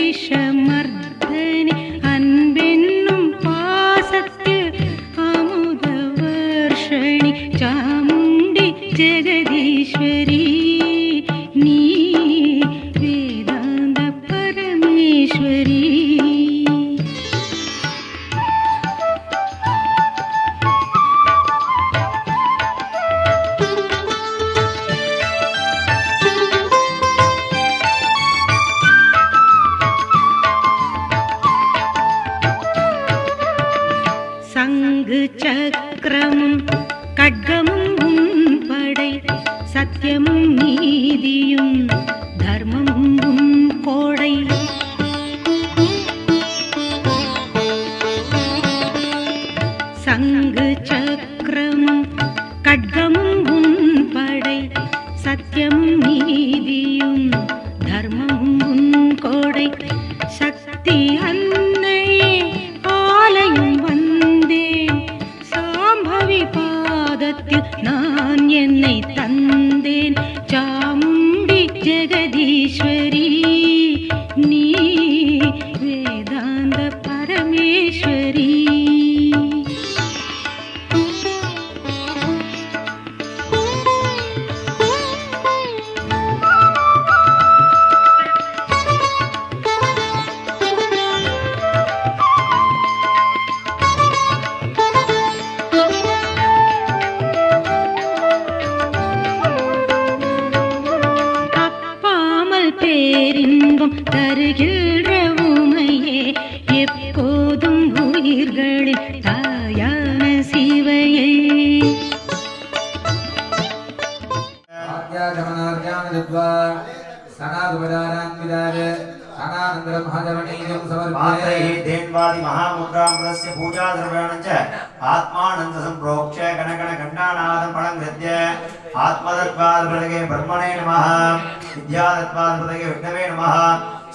மகிஷமர்தனி அன்பென்னும் பாசத்தில் அமுத வர்ஷணி சாமுண்டி ஜெகதீஸ்வரி நீ வேதாந்த பரமேஸ்வரி. சங்கு சக்கரமும் கட்கமும் உன் படை சத்தியமும் நீதியும் தர்மமும் உன் கோடை. சங்கு சக்கரமும் கட்கமும் உன் படை சத்தியமும் நீதியும் தர்மமும் உன் கோடை. சக்தி அன்னையே ஆலயம் வந்தேன் சாம்பவி பாதத்தில் நான் என்னை தந்தேன் சாமுண்டி ஜெகதீஸ்வரி நீ வேதாந்த பரமேஸ்வரி. பேரின்பம் தருகின்ற உமையே எப்போதும் உயிர்களின் தாயான சிவையே. आत्मानंद संप्रोक्ष गणगण घंटानादं पणंगृत्य आत्मदत्वादपदगे ब्रह्मणे नमः विद्यादत्वादपदगे विष्णवे नमः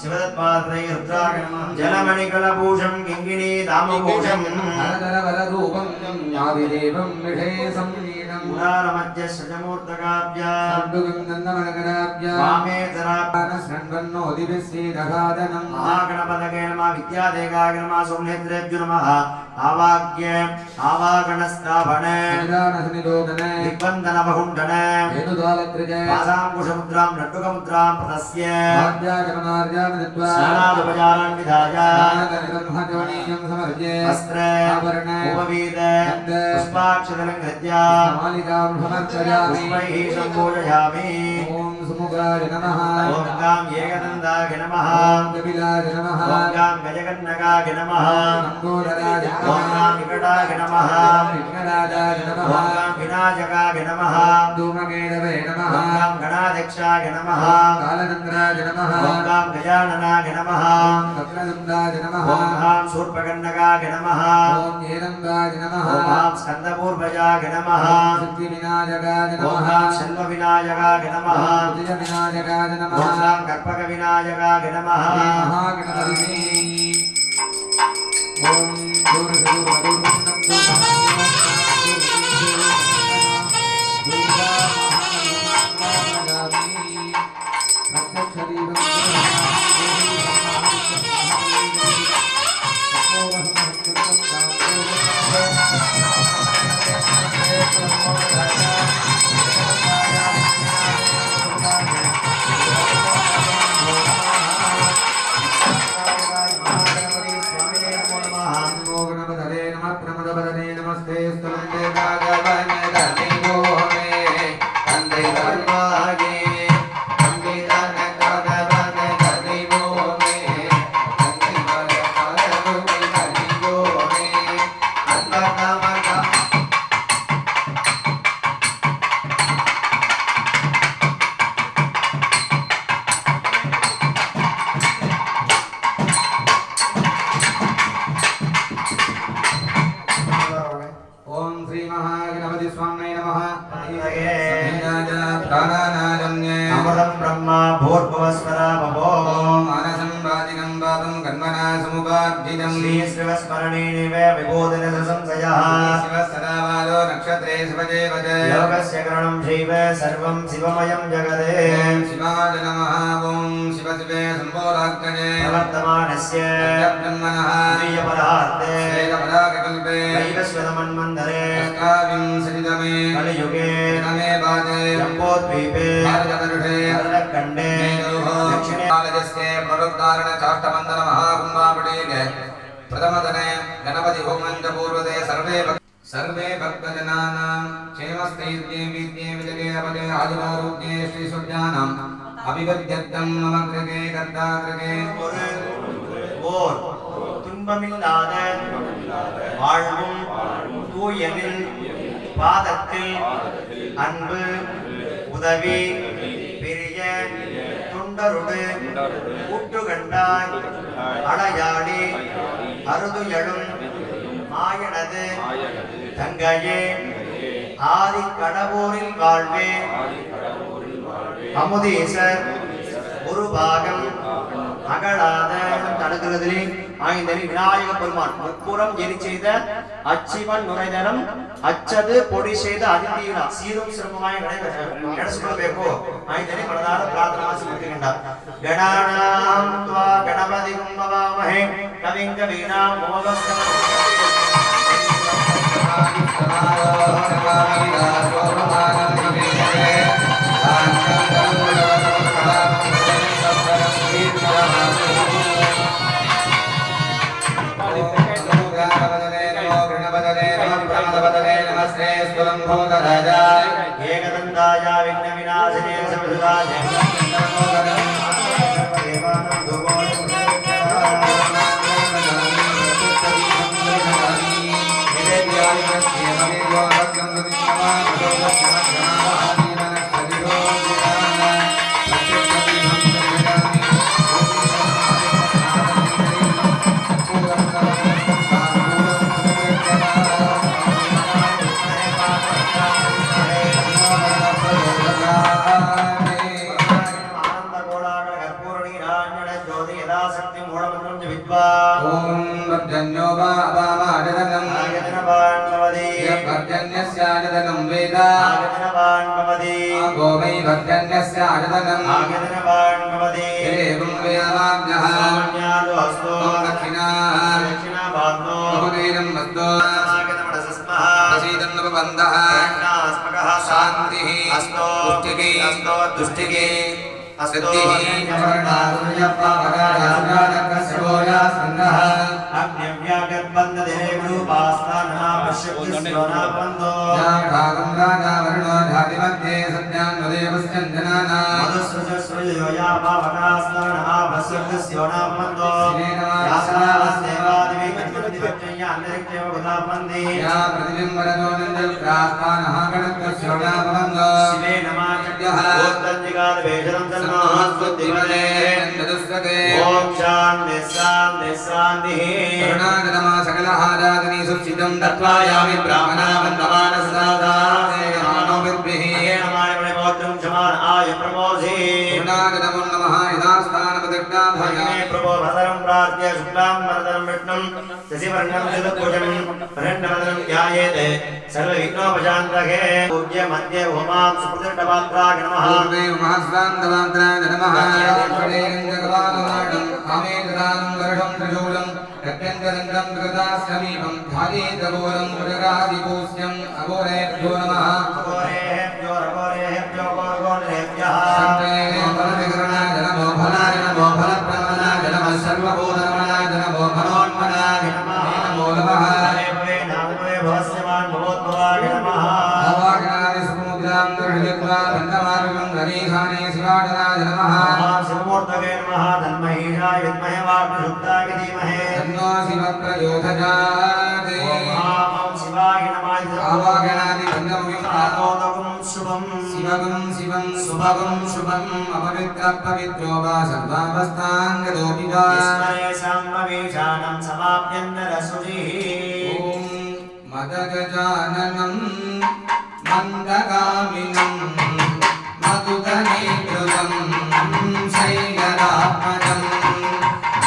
शिवदत्वादपदगे रुद्राय नमः जलमणिकलभूषं किङ्किणी दामभूषं हरधरवररूपं ज्ञातिदेवं विषये संलीनं पुराणमध्य सजमूर्तकाभ्या सर्वगन्धमणगणाभ्या वामे तरापनस्रन्वन्नो दिव्यश्रीदघादनं महागणपदगे नमः विद्यादेगाय नमः सोमनेत्रेभ्यो नमः आवाग्य आवागणस्थापने निदानसनिलोकने दिग्बन्धनवहुण्डने वेणुद्वालकृते पासाङ्कुशमुद्रां नट्टुकमुद्रां प्रदस्य आद्यागमनार्यानदित्वा स्नानादुपचारान् विधाय नागरिब्रह्मजवनीयं समर्प्य वस्त्रे आभरणे उपवीते पुष्पाक्षतलङ्कृत्य मालिकां समर्पयामि पुष्पैः सम्पूजयामि ॐ सुमुखाय नमः ॐ गां एकदन्ताय नमः ॐ कपिलाय नमः ॐ गां गजकन्नकाय नमः लम्बोदराय ओम गां विकटाय नमः विघ्नराजाय नमः ओम गां विनायकाय नमः धूमकेतवे नमः ओम गां गणाध्यक्षाय नमः कालचन्द्राय नमः ओम गां गजाननाय नमः वक्रतुण्डाय नमः ओम गां शूर्पकर्णकाय नमः ओम हेरम्बाय नमः ओम गां स्कन्दपूर्वजाय नमः सिद्धिविनायकाय नमः ओम गां शल्वविनायकाय नमः विजयविनायकाय नमः ओम गां कर्पकविनायकाय नमः महागणपतिः ओम समुपार्जितं श्री शिवस्मरणेनैव विबोधन संशयः शिव सदावालो नक्षत्रे शिवदेवते लोकस्य करणं शैव सर्वं शिवमयं जगते ॐ शिवाय नमः ॐ शिव शिवे सम्भोराग्नये प्रवर्तमानस्य ब्रह्मणः प्रियपरार्थे वेदपरागकल्पे वैवस्वतमन्वन्तरे अष्टाविंशतितमे कलियुगे नमे पादे जम्बोद्वीपे भारतवर्षे भरतखण्डे दक्षिणे कालजस्ये पुनरुद्धारण चाष्टबन्धन महाकुम्भापटीके प्रथमतने गणपति होमञ्च पूर्वते सर्वे भक्तजनानां क्षेमस्थैर्ये वीर्ये विजये अपदे आदिवारोग्ये श्रीसूर्यानाम् अभिवद्यर्थं मम कृते कर्ताकृते ஓர் துன்பமில்லாத வாழ்வும் தூயனில் பாதத்தில் அன்பு உதவி பிரிய துண்டருடு கூட்டுகண்டாய் அடையாடி அருதுயழும் மாயனது தங்கையே ஆதி கடவுரில் வாழ்வே அமுதீசர் ஒரு பாகம் அகலாத தடுக்கிறதிலே ஆய்ந்தனி விநாயக பெருமான் முப்புறம் எரி செய்த அச்சிவன் நுரைதரம் அச்சது பொடி செய்த அதிதீரா சீரும் சிரமமாய் ನಡೆಸಿಕೊಳ್ಳಬೇಕು ಆಯ್ತನೆ ಮನದಾರ ಪ್ರಾರ್ಥನಾ ಸಮರ್ಪಿಸಿಕೊಂಡ ಗಣಾನಾಂ ತ್ವಾ ಗಣಪತಿ ಕುಂಭವಾಮಹೇ ಕವಿಂ ಕವೀನಾಂ ಉಪವಸ್ತಮಂ एकदन्ताय विघ्नविनाशिने सर्वविघ्नाय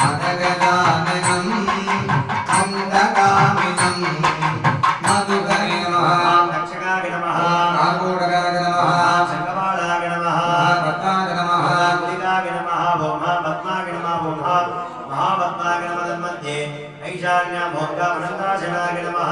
मदगजाननं महापद्माय नमः तन्मध्ये ऐशान्यामोर्गामनन्दाशनाय नमः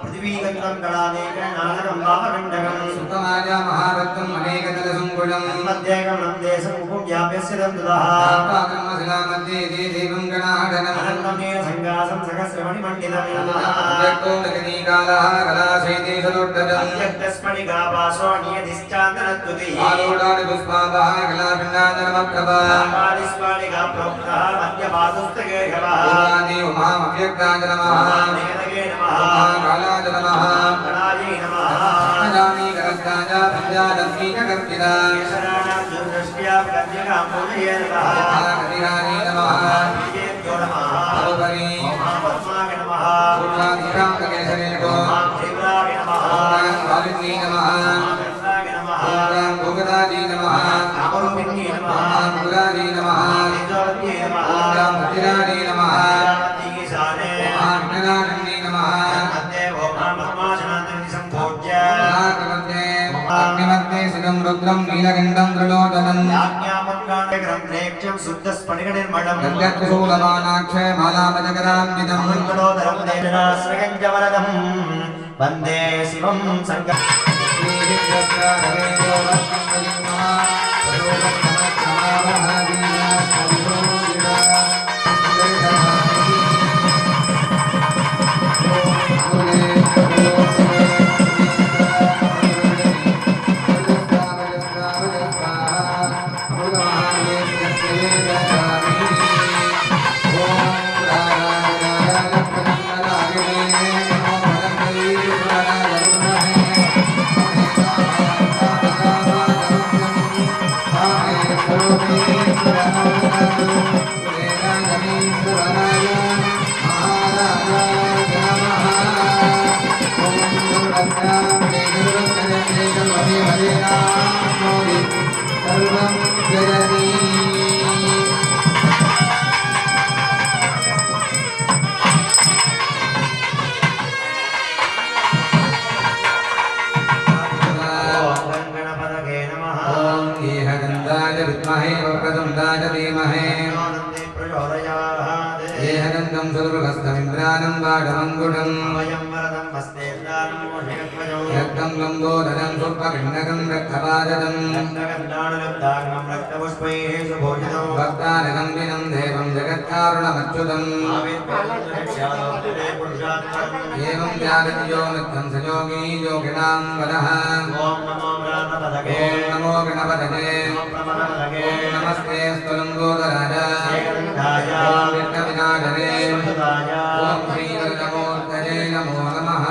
पृथ्वीगन्धं कलादेकनानकं वामकण्डकं सुतमाय महारत्नम् अनेकदलसङ्कुलम् मध्येकं देशं उपव्याप्यस्य दन्तुतः मध्ये देवं गणाढनम् अनन्तमेन सङ्गासं सहस्रमणिमण्डितं नमः व्यक्तो नगरीकालः कलाशैतेशलोड्डनम् यज्ञस्मणिकापाशो नियतिश्चान्दनत्वतिः आलोडानि पुष्पाभः कलाभिन्नादनमप्रभा आकादिस्मणिका प्रोक्तः मध्यपादुस्तकेशवः उमादि उमामव्यक्ताय नमः नेतके नमः कालाय नमः कलायै नमः जामि करस्ताय पञ्चादस्मी च कर्तिता केशराणां दुर्दृष्ट्या प्रत्यगां पूजये नमः कतिहारी नमः विजयेभ्यो नमः सर्वपरि महापद्माय नमः पूर्णाधिकान्तकेसरेको तीव्राय नमः कालिनी नमः महागन्धाय नमः भोगदाजी नमः कामरूपिण्ये नमः पुरारी नमः तेजोवत्ये नमः भद्राणी नमः ईशाने महागणानी नमः देवो महापद्मासनान्तरि सम्भोज्य अग्निमध्ये सिदं रुद्रं नीलकण्ठं त्रिलोचनम् आज्ञापत्काण्डग्रन्थेक्ष्यं शुद्धस्फटिकनिर्मलं गद्गच्छूलमानाक्षय मालामजगदान्वितम् मङ्गलोदरं देवनाश्रयञ्जवरदं वन्दे शिवं सर्वं जगति गणपतये नमः ॐ येहगन्धाय विद्महे वक्रतुण्डाय धीमहि नन्दे प्रचोदयात् येहगन्धं सुदुर्गस्थमिन्द्रानं वाडमङ्गुडम् वयं वरदं हस्ते दानमोषयत्वजो यत्तं लम्बोदरं सुर्पकिण्डकं रक्तपाददम् रक्तगन्धानुलब्धाग्नं रक्तपुष्पैः सुभूषितं भक्तानगं विनं देवं जगत्कारुणमच्युतम् एवं जागतियो नित्यं स योगी योगिनां वरः ॐ नमो गणपतये ॐ नमो गणपतये प्रमदपतये ॐ नमस्ते स्तुलम्बोदराय जयगन्धाय ॐ विघ्नविनाशने सुधाय ॐ श्रीवरदमूर्तये नमो नमः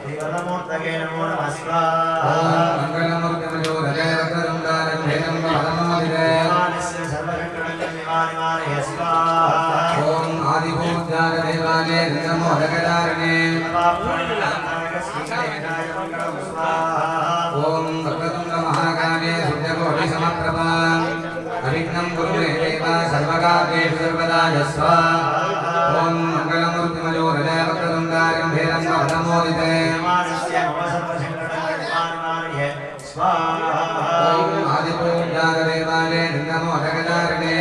श्रीवरदमूर्तये नमो नमः ॐ स्वाहा मङ्गलमूर्तिमजोदये वक्रतुण्डारण्यं वरदमोदिते देवालयस्य सर्वशङ्करनिवारणाय स्वाहा ॐ आदिपूज्याय देवालये नमोदकदारिणे ॐ वक्रतुण्डमहाकाले सूर्यकोटिसमप्रभा अविघ्नं कुरु मे देव सर्वकार्येषु सर्वदा स्वाहा ॐ मङ्गलमूर्तिमजोदये वक्रतुण्डारण्यं वरदमोदिते ॐ आदिपूज्याय देवालये नमोदकदारिणे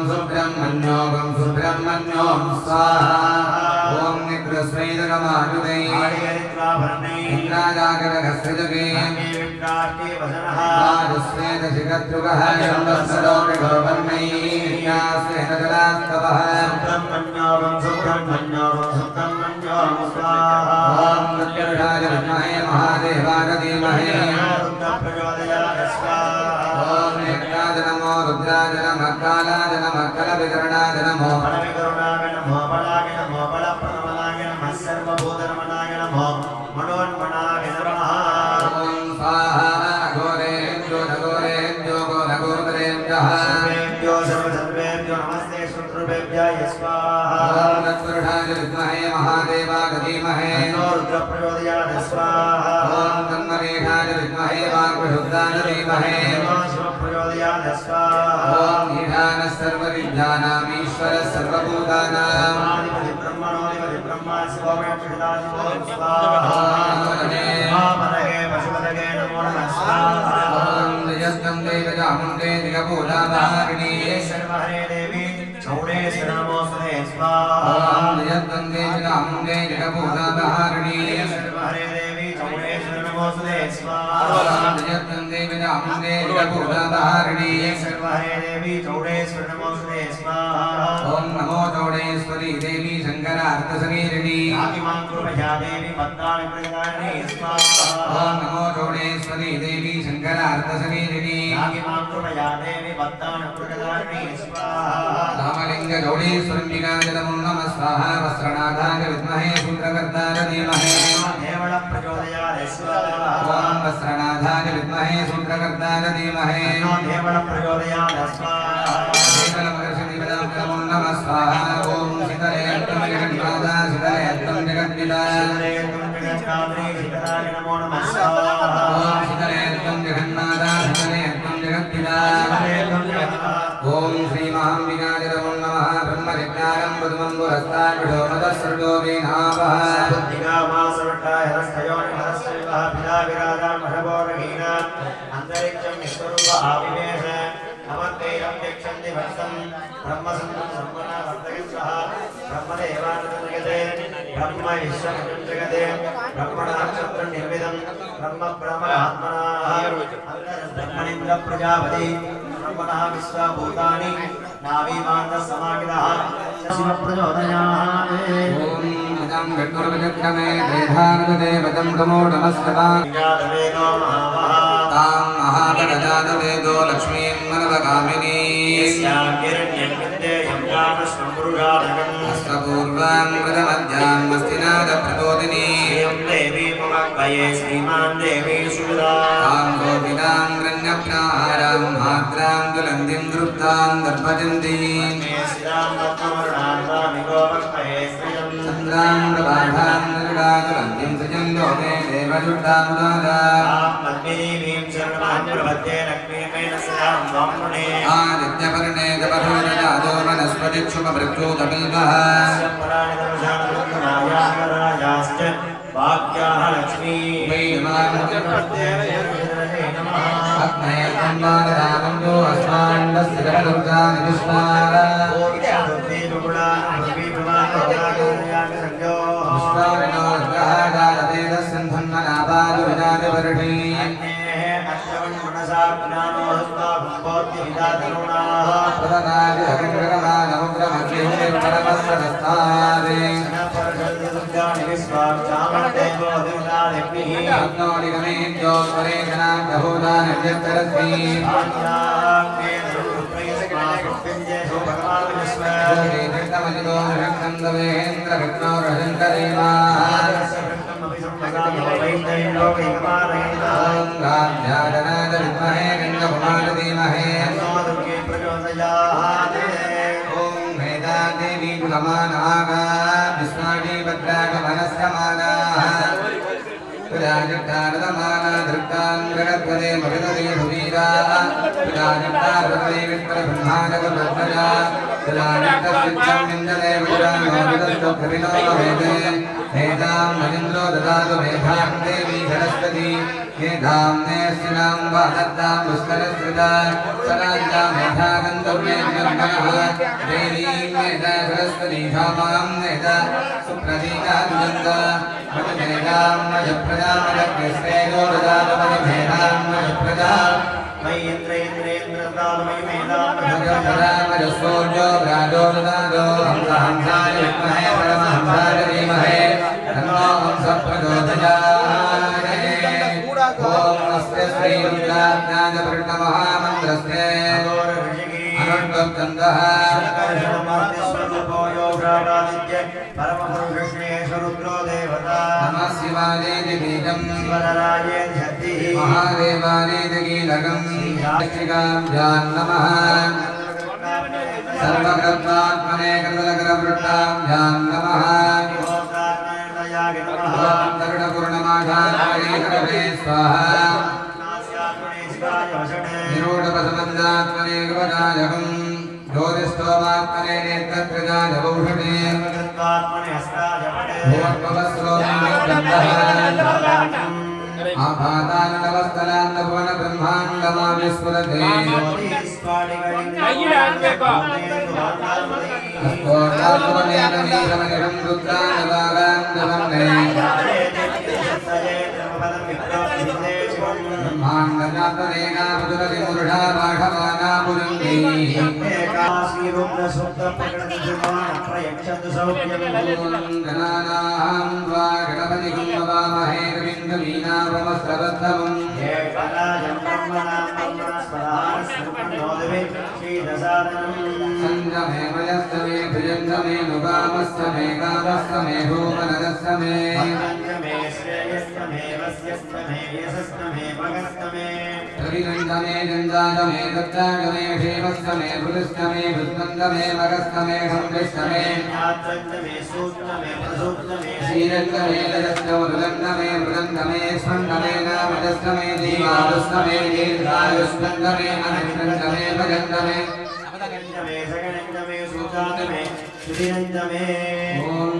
सुब्रह्मण्योगं सुब्रह्मण्यों स्वाहा ॐ निग्रस्वैदगमानुदै इन्द्राजागरगस्त्रजुगे माधुस्वेदशिखद्रुगः शम्बस्वलोकगोवर्णैर्यास्वेदजलास्तवः सुब्रह्मण्योगं सुब्रह्मण्योगं सुब्रह्मण्यों स्वाहा ॐ मृत्युर्षाय विद्महे महादेवाय धीमहि ॐ नेत्राय नमो रुद्राय नमः कालाय नमः कलविकरणाय नमो ॐ स्वाहा घोरेभ्यो नघोरेभ्यो घोरघोरेभ्यः ॐ तत्पुरुषाय विद्महे महादेवाय धीमहि ॐ तन्मरेखाय विद्महे वाग्विशुद्धाय धीमहि ॐ ईशानः सर्वविद्यानामीश्वर ईश्वर सर्वभूतानां ब्रह्मणोऽधिपति ब्रह्मा शिवो मे पिताशिवो स्वाहा महापदगे पशुपदगे नमो नमः स्वाहा यस्तं देवजामुण्डे दिगभूतावारिणी सर्वहरे देवी चौडेश्वर नमोऽस्तुते स्वाहा यस्तं देवजामुण्डे दिगभूतावारिणी सर्वहरे देवी चौडेश्वर नमोऽस्तुते स्वाहा यस्तं देवजामुण्डे दिगभूतावारिणी सर्वहरे देवी चौडेश्वर नमोऽस्तुते स्वाहा ॐ नमो चौडेश्वरी देवी शङ्करार्थशरीरिणी आदिमां कृपया देवी पद्मानि प्रदायिनी स्वाहा ॐ नमो चौडेश्वरी देवी शङ्करार्थशरीरिणी आदिमां कृपया देवी पद्मानि प्रदायिनी स्वाहा रामलिंग चौडेश्वरम्बिकाय नमो नमः स्वाहा वस्त्रनाथाय विद्महे शूद्रकर्ताय धीमहि देवळ प्रचोदयात् स्वाहा ॐ वस्त्रनाथाय विद्महे शूद्रकर्ताय धीमहि देवळ प्रचोदयात् स्वाहा देवलमहर्षिदेवतां नमो नमः स्वाहा ॐ शीतलेऽर्थं जगन्माता शीतलेऽर्थं जगद्पिता नमो नमः स्वाहा ॐ शीतलेऽर्थं जगन्माता शीतलेऽर्थं जगद्पिता ॐ श्रीमहाम्बिकाय नमो नमः ब्रह्मविज्ञानं वधुमङ्गुरस्ताद्विषोमतस्सर्गोऽभिनावः अन्तरिक्षं विश्वरूप आविवेश अमर्तेयं यक्षन्ति भक्तं ब्रह्मसन्दं सम्मना वर्तयन्तः ब्रह्मदेवानन्दजगते ब्रह्म विश्वमजं जगते ब्रह्मणक्षत्रं निर्मितं ब्रह्म ब्रह्मात्मनाः ब्रह्मणीन्द्र प्रजापति ब्रह्मणः विश्वभूतानि नावीमानः समागितः शिवप्रचोदयात् ॐ इदं गणुर्विचक्रमे देधानुदेवतं तमो नमस्कतां ज्ञातवेदो महामः तां महागणजातवेदो लक्ष्मीं मनवकामिनीं हस्तपूर्वां मृदमध्यां मस्तिनादप्रचोदिनीं देवी ममक्वये श्रीमान् देवी सुरा तां गोपिकां रण्यप्राहारां माद्रां दुलन्दिं दृप्तां दर्भजन्तीं चन्द्रां प्रभाठां निर्गादुलन्दिं सजं लोके देवजुष्टामुदारां आदित्यपर्णे तपरोदजातो वनस्पतिक्षुपमृत्युतबिल्वः लक्ष्मी अग्नये सम्मानदानन्दो अस्माण्डस्य जगदुर्गानि विश्वारा विश्वामिनो ग्रहाजातवेदस्सन्धन्मनापादुविजातिवर्षी महेन्द्रो ददातु मेधां देवी सरस्वती मेधां नेस्तिनां वादत्तां पुष्करस्कृता सराज्ञा मेधा गन्तव्येभ्यः देवीं मेधा सरस्वती क्षामां मेधा सुप्रतीकान्यन्त मधुमेधां मधुप्रजामलग्रस्तेजो ददातु मधुमेधां मधुप्रजा मधुसूर्यो व्राजो ददातु हंसाय विद्महे परमहंसाय धीमहि तन्नो हंसः प्रचोदयात् ॐ नमस्ते श्रीरुद्राज्ञानपूर्णमहामन्त्रस्य अनुष्ठुप्तन्तः नमः शिवायेति बीजं महादेवायेति कीलकं श्रीकाभ्यां नमः सर्वकृत्वात्मने कृतलकरवृट्टाभ्यां नमः तरुणपूर्णमाघात्मने स्वाहा निरूढपसमन्दात्मने कृपदायकम् ज्योतिष्ठोमात्मने नेत्रत्रजाय भूषणे सर्वकृत्वात्मने हस्ताजपटे भूर्भुवस्रोन्निगन्धः आपातानवस्तलान्नभुवन ब्रह्माण्डमाविस्फुरते अस्तोर्वात्मनेन नीलमनिषं रुद्रानवागान्धवन्ने ब्रह्माण्डजातनेना मधुरतिमुरुषा पाठमाना पुरुन्दैः गणानां त्वा गणपतिं नमामहे कविन्दवीनामस्तवत्तमम् संजमे मयस्तमे भुजङ्गमे नुगामस्तमे कामस्तमे भूमनदस्तमे रविनन्दमे जन्दागमे दत्तागमे क्षेमस्तमे भुलिस्तमे भुस्मन्दमे मगस्तमे संविष्टमे श्रीरङ्गमे लजस्तमुरुदङ्गमे मृदङ्गमे स्पन्दमे नामदस्तमे दीवादुस्तमे दीर्घायुष्मन्दमे अनिष्टन्दमे भजन्दमे ओम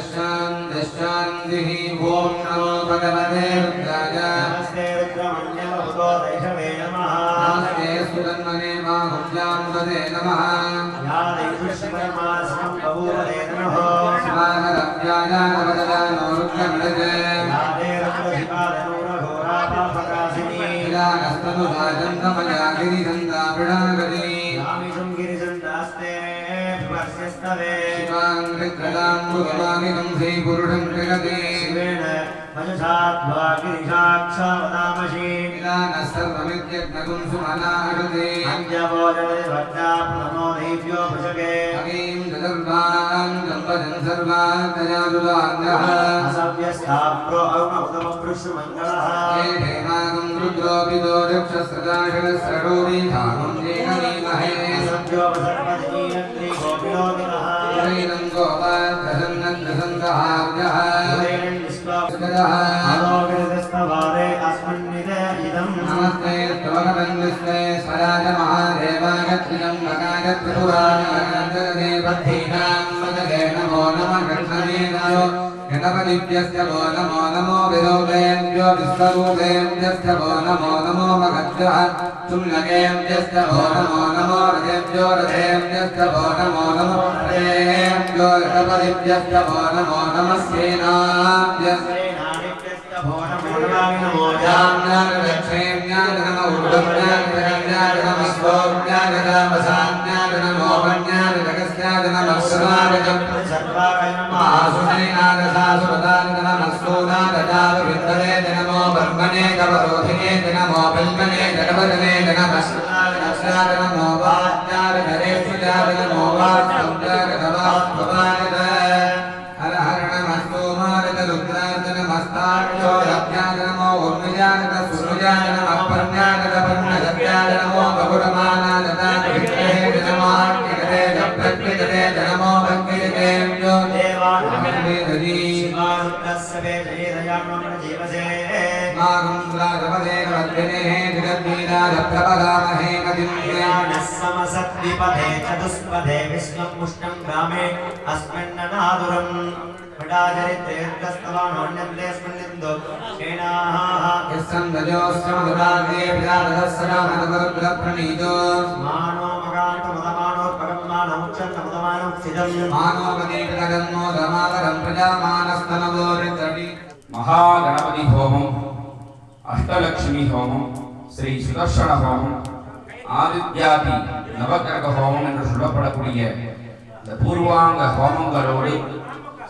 शांति शांतिः ओम नमो भगवते रुद्राय नमस्ते रुद्रमण्यवभूतैषवे नमः नमस्ते सुतन्मने माहुज्यामुदते नमः या दैवश्रीपरमास्मं बभूवते नमः स्वाहरव्याय नवददानो रुद्रमृजे या ते रुद्रशिपादनूरघोरापापकाशिनी इदानस्तनुराजन्तमयागिरिसन्दापिणागति यामिषं गिरिसन्दास्ते शिवाङ्कृतदाम्बुगवामिनं श्रीपुरुषं जगते शिवेन मनुषाद्वागिरिषाक्षावदामशि इदानस्तर्वमित्यग्नगुं सुमनाहृते अञ्जवोजले भक्ताप्नमो देव्यो भुजगे अगीं चतुर्भां सम्पदं सर्वान्तयादुदान्यः असव्यस्ताप्रो औमौतमपृष्ठमङ्गलः ये देवागं रुद्रोऽपितो दक्षस्रदाशरस्रडोरि धामं जेकवीमहे सव्योपसर्पदीनत्रि गोपिलोकिनः ैनं गोपात्रसन्नन्दसन्दहार्यः आलोकितस्तवारे अस्मन्निदयिदं नमस्ते त्वमकवन्दिस्ते स्वराजमहादेवागत्रियं मकागत्रिपुराणमनन्ददेवद्धीनां मदगे नमो नमः कृष्णवेदायो गणपतिभ्यस्य वो नमो नमो विरोधेभ्यो विश्वरूपेभ्यस्य वो नमो नमो मगद्भ्यः चुल्लकेभ्यस्य वो नमो नमो रथेभ्यो रथेभ्यस्य वो नमो नमो रथेभ्यो रथपतिभ्यस्य वो नमो नमः सेनाभ्यस्य भो नमो नमो ज्ञानदक्षेभ्याय नमो ऊर्ध्वज्ञानजगज्ञाय नमः स्वज्ञाय नमः साज्ञाय नमो वन्याय जगस्याय नमः सर्वागजं सर्वागय नमः आसुनेनादसासुरदाय नमः स्तोनादजावविन्दने नमो ब्रह्मणे कवरोधिने नमो बिल्मने जगवदने नमः नमस्कार नमो वाच्याय नरेशुजाय नमो वास्तव्याय नमस्त्वपाय हर हर नमस्तु मारत रुद्राय नमस्ताक्षो रत्याय नमो उर्मिजाय सुरुजाय नमः पर्ण्याय पर्णगत्याय नमो बहुरमानाय विग्रहे नमो किरे प्रकृतिरे नमो भक्तिरेभ्यो देवानमेदि शिवारुद्रस्य वेदयामं जीवसे मागुन्द्रागवदे वद्दिने जगद्वीराय प्रपदामहे नदिं ज्ञानसमसद्विपदे चतुष्पदे विष्णुमुष्टं ग्रामे अस्मिन्ननादुरम् पडाचरित्रेर्गस्तवानोन्यन्तेऽस्मिन्निन्दो शेनाः यस्सन्दजोऽस्मदुराग्रे विराधस्सरामदवरुद्रप्रणीतो मानो मगान्तमदमानोत्पगं मानमुक्षन्तमदमानमुक्षिदं मानोपदीपगन्मोदमातरं प्रजामानस्तनवोरितडि महागणपति होमम अष्टलक्ष्मी होमम श्री सुदर्शन होमम आदित्यादि नवग्रह होमम என்று சொல்லப்படக்கூடிய இந்த பூர்வாங்க ஹோமங்களோடு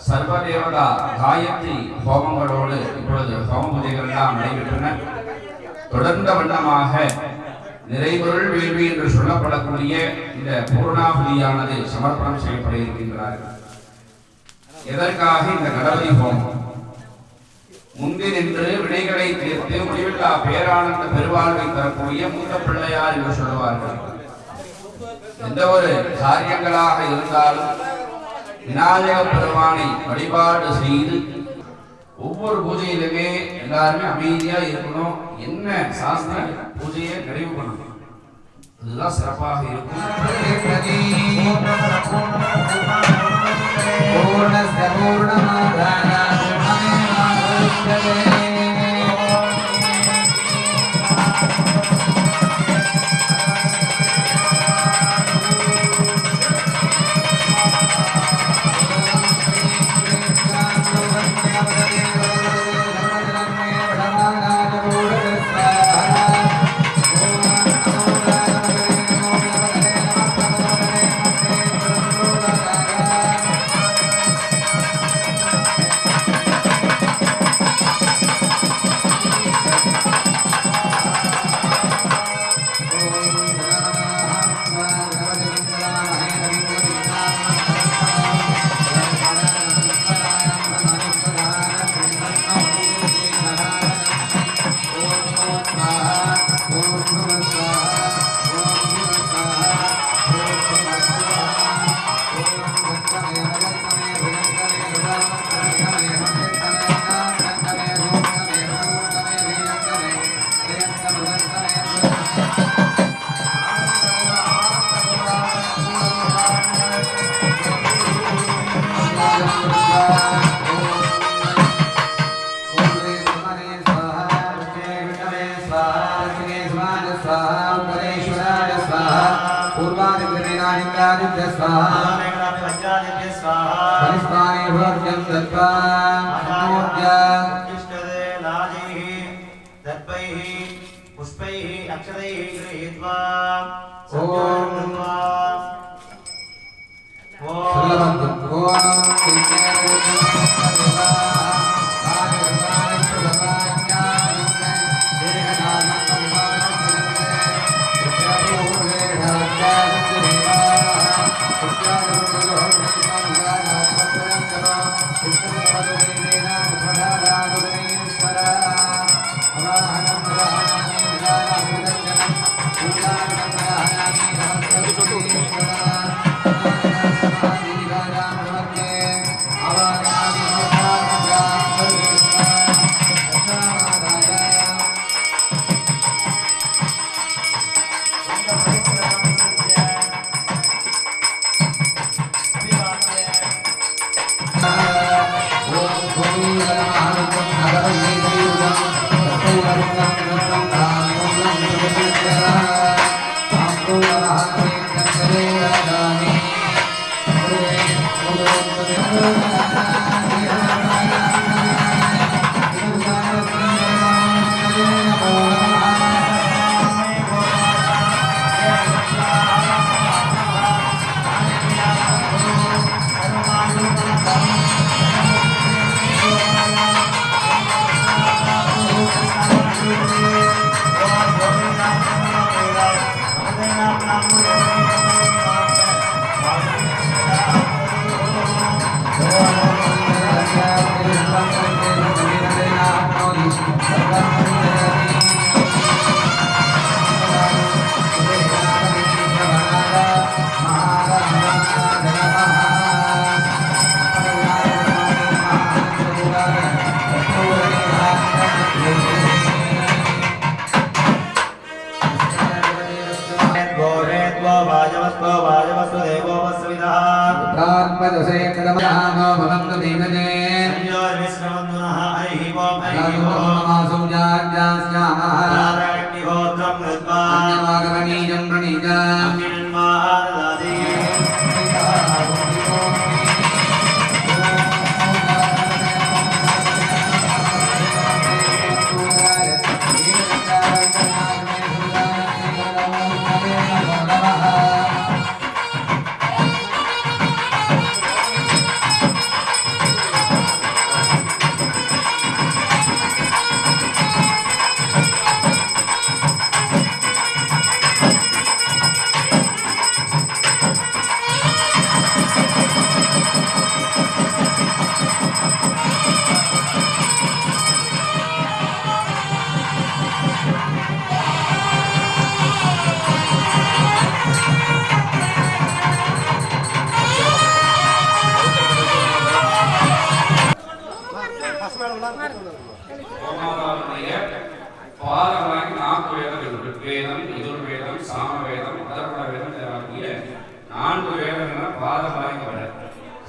சர்வதேவதா காயத்ரி ஹோமங்களோடு இப்பொழுது ஹோம பூஜைகள் எல்லாம் நடைபெற்றன. தொடர்ந்த வண்ணமாக நிறைபொருள் வேள்வி என்று சொல்லப்படக்கூடிய இந்த பூர்ணாಹುதியானது சமர்ப்பணம் செய்யப்பட இருக்கின்றார்கள். எதற்காக இந்த கணபதி ஹோமம்? முந்தி நின்று வினைகளை தீர்த்து முடிவில்லா பேரானந்த பெருவாழ்வை தரக்கூடிய மூத்த பிள்ளையார் என்று சொல்லுவார்கள். எந்த ஒரு காரியங்களாக இருந்தாலும் விநாயக பெருமானை வழிபாடு செய்து ஒவ்வொரு பூஜையிலுமே எல்லாருமே அமைதியா இருக்கணும். என்ன சாஸ்திர பூஜையை நிறைவு பண்ணணும். அதுதான் சிறப்பாக இருக்கும். பூர்ணஸ்ய பூர்ணமாதாய பூர்ணமேவாவசிஷ்யதே. சாமவேதம் அதர்வண வேதம் ஆகிய 4 வேதಗಳ ಪಾದಗಳಾಗಿ ಬರೆ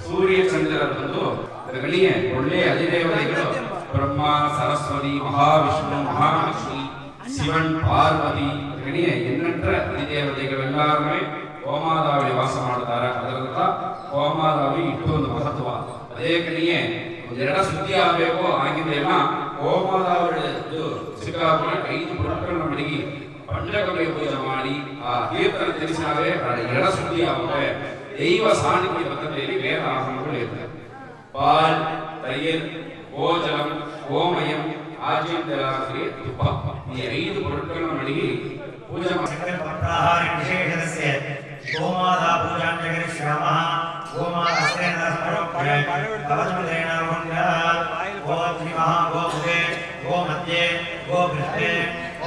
ಸೂರ್ಯ ಚಂದ್ರರ ಬಂದು ಅದರಲ್ಲಿ ಒಳ್ಳೆ ಅಧಿದೇವತೆಗಳು ಬ್ರಹ್ಮ ಸರಸ್ವತಿ ಮಹಾವಿಷ್ಣು ಮಹಾಲಕ್ಷ್ಮಿ சிவன் பார்வதி ಅದರಲ್ಲಿ ಎನ್ನಂತ ಅಧಿದೇವತೆಗಳು ಎಲ್ಲರೂ கோமாதாவில் வாசம் ಮಾಡ್ತಾರೆ ಅದರಲ್ಲ கோமாதாವಿ ಇಷ್ಟೊಂದು ಮಹತ್ವ ಅದೇ ಕಡೆಯೇ ಒಂದೆರಡ ಸುದ್ದಿ ಆಗಬೇಕು ಆಗಿದೆಯಲ್ಲ ಕೋಮಾದಾವಿದು ಸಿಕ್ಕಾಪಟ್ಟೆ 5 ಪುರುಷರನ್ನು ಮಡಗಿ ಪಂಚಗವ್ಯ ಪೂಜೆ ಮಾಡಿ ಆ ತೀರ್ಥನ ತಿಳಿಸಿದರೆ ಎಡ ಸುದ್ದಿ ಆಗುತ್ತೆ ದೈವ ಸಾನ್ನಿಧ್ಯ ಪದ್ಧತಿಯಲ್ಲಿ ವೇದ ಆಸನಗಳು ಇರ್ತವೆ ಪಾಲ್ ತೈರ್ ಗೋಜಲಂ ಗೋಮಯಂ ಆಜ್ಯಂತರಾತ್ರಿ ತುಪ್ಪ ಈ 5 ಪುರುಷರನ್ನು ಮಡಗಿ ಪೂಜೆ ಪತ್ರಾಹಾರ ವಿಶೇಷದಸ್ಯ ಗೋಮಾತಾ ಪೂಜಾಂ ಜಗರಿಷ್ಯಾಮಃ ಗೋಮಾತಸ್ಯೇನ ಸಮರ್ಪ್ಯ ಕವಚಮದೇನ ವಂದ್ಯ ಗೋ ಶ್ರೀ ಮಹಾ ಗೋಮುಖೇ ಗೋಮಧ್ಯೆ ಗೋಪೃಷ್ಠೆ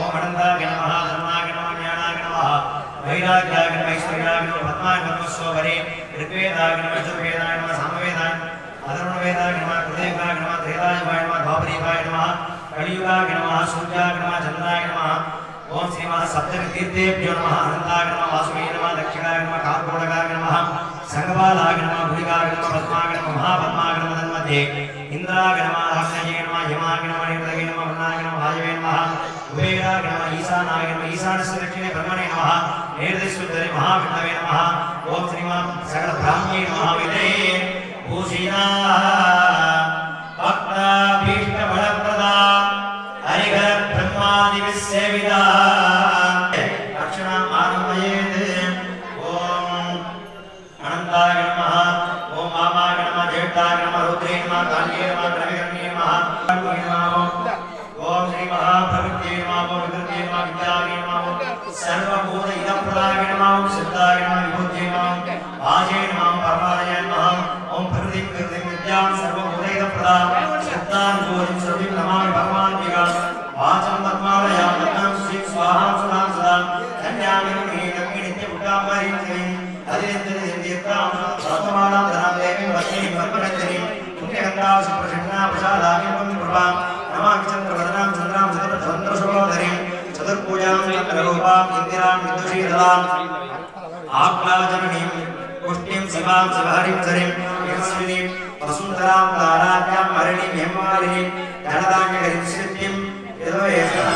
ಓಮನಂದಾಯ ನಮಃ ಧರ್ಮಾಯ ನಮಃ ಜ್ಞಾನಾಯ ನಮಃ ವೈರಾಗ್ಯಾಯ ನಮಃ ಐಶ್ವರ್ಯಾಯ ನಮಃ ಪದ್ಮಾಯ ನಮಃ ಸ್ವವರೆ ಋಗ್ವೇದಾಯ ನಮಃ ಯಜುರ್ವೇದಾಯ ನಮಃ ಸಾಮವೇದಾಯ ಅಧರ್ವಣವೇದಾಯ ನಮಃ ಕೃತಯುಗಾಯ ನಮಃ ತ್ರೇತಾಯುಗಾಯ ನಮಃ ದ್ವಾಪರೀಗಾಯ ನಮಃ ಕಲಿಯುಗಾಯ ನಮಃ ಸೂರ್ಯಾಯ ನಮಃ ಚಂದ್ರಾಯ ನಮಃ ಓಂ ಶ್ರೀ ಮಹಾ ಸಪ್ತತೀರ್ಥೇಭ್ಯೋ ನಮಃ ಅನಂತಾಯ ನಮಃ ವಾಸುದೇವಾಯ ನಮಃ ದಕ್ಷಿಣಾಯ ನಮಃ ಕಾರ್ಕೋಟಕಾಯ ನಮಃ ಸಂಗಪಾಲಾಯ ನಮಃ ಗುಳಿಗಾಯ ನಮಃ ಪದ್ಮಾಯ ನಮಃ ಮಹಾಪದ್ಮಾಯ ನಮಃ ತನ್ಮಧ್ಯೆ ಇಂದ್ರಾಯ ನಮಃ ಅಗ್ನಯೇ ನಮಃ ಯಮಾಯ ನಮಃ ನಿರ್ದಯೇ ನಮಃ ವರುಣಾಯ ನಮಃ ವಾಯವೇ ನಮಃ ಕುಬೇರಾಯ ನಮಃ ಈಶಾನಾಯ ನಮಃ ಈಶಾನಸ್ಯ ದಕ್ಷಿಣೆ ಬ್ರಹ್ಮಣೇ ನಮಃ ನಿರ್ದಿಶ್ವತರೆ ಮಹಾವಿಷ್ಣವೇ ನಮಃ ಓಂ ಶ್ರೀ ಮಹಾ ಸಕಲ ಬ್ರಾಹ್ಮಣೇ ನಮಃ ವಿದೇ ಭೂಷಿಣಾ ಭಕ್ತ ಭೀಷ್ಟ ಬಲಪ್ರದ ಹರಿಹರ ಬ್ರಹ್ಮಾದಿಭಿಃ ಸೇವಿತಾ ಅಕ್ಷಣಂ ಆನಂದಯೇತ್ ಓಂ ಅನಂತಾಯ ನಮಃ ಓಂ ಮಾಮಾಯ ನಮಃ ಜ್ಯೇಷ್ಠಾಯ ನಮಃ ರುದ್ರೇ ನಮಃ ಕಾಲ್ಯೇ ನಮಃ ದ್ರವಿಕರ್ಣೇ ನಮಃ ಓಂ ಶ್ರೀ ಮಹಾಪ್ರವೃತ್ತೇ ನಮಃ ಓಂ ವಿಕೃತೇ ನಮಃ ವಿದ್ಯಾಯ ನಮಃ ಸರ್ವಭೂತ ಇದಪ್ರದಾಯ ನಮಃ ಓಂ ಸಿದ್ಧಾಯ ನಮಃ ವಿಭೂತೇ ನಮಃ ವಾಜೇ ನಮಃ ಪರಮಾಲಯ ನಮಃ ಓಂ ಪ್ರಕೃತಿ ವಿಕೃತಿ ವಿದ್ಯಾಂ ಸರ್ವಭೂತ ಇದಪ್ರದಾಂ ಸಿದ್ಧಾಂ ಗೋಧಿಂ ಸರ್ವಂ ನಮಾಮಿ ಭಗವಾನ್ವಿಗಾ ವಾಚಂ ಪದ್ಮಾಲಯಾಂ ಪದ್ಮಂ ಶ್ರೀ ಸ್ವಾಹಾಂ ಸುಧಾಂ ಸದಾ ಧನ್ಯಾಮಿ ಲಕ್ಷ್ಮೀ ನಿತ್ಯ ಪುಟ್ಟಾಂಬರೀಂ ಶ್ರೀಂ ಅಧಿನಿತ್ಯಂ ಸತ್ತಮಾನಾಂ ಧನಾಂ ದೇವೀಂ ಲಕ್ಷ್ಮೀಂ ಪದ್ಮನಂದಿನೀಂ ಪುಣ್ಯಗಂಗಾಂ ಸುಪ್ರಸನ್ನಾಂ ಪ್ರಸಾದಾಮಿಂ ಕೃಪಾಂ ನಮಾಮಿ ಚಂದ್ರವದನಾಂ ಚಂದ್ರಾಂ ಚಂದ್ರಶೋಧರೀಂ ಚತುರ್ಭುಜಾಂ ಚಂದ್ರರೂಪಾಂ ಇಂದಿರಾಂ ವಿದ್ಯುಷೀಧರಾಂ ಆಕ್ಲಾಜನನೀಂ पुष्टिं शिवां शिवहरिं सरिं यस्मिनीं वसुन्धरां ताराभ्यां हरिणीं हेमालिनीं धनदान्यहरिं श्रीं यदोयेषां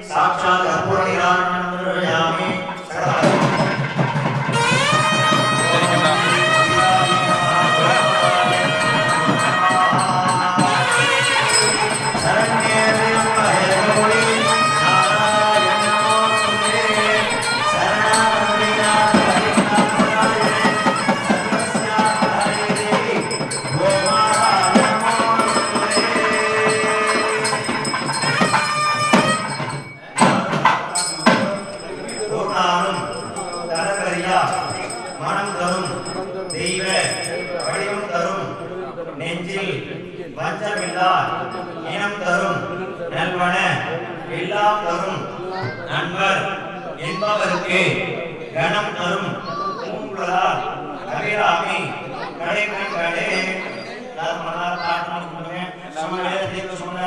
साक्षात् कर्पूरनिराजनं மனம் தரும் தெய்வ வடிவம் தரும் நெஞ்சில் வஞ்சமில்லா இனம் தரும் நல்வன எல்லாம் தரும் நண்பர் என்பவருக்கு கணம் தரும் மூங்குழலால் கவிராமி கடை கடை மனால் காட்டு சொன்ன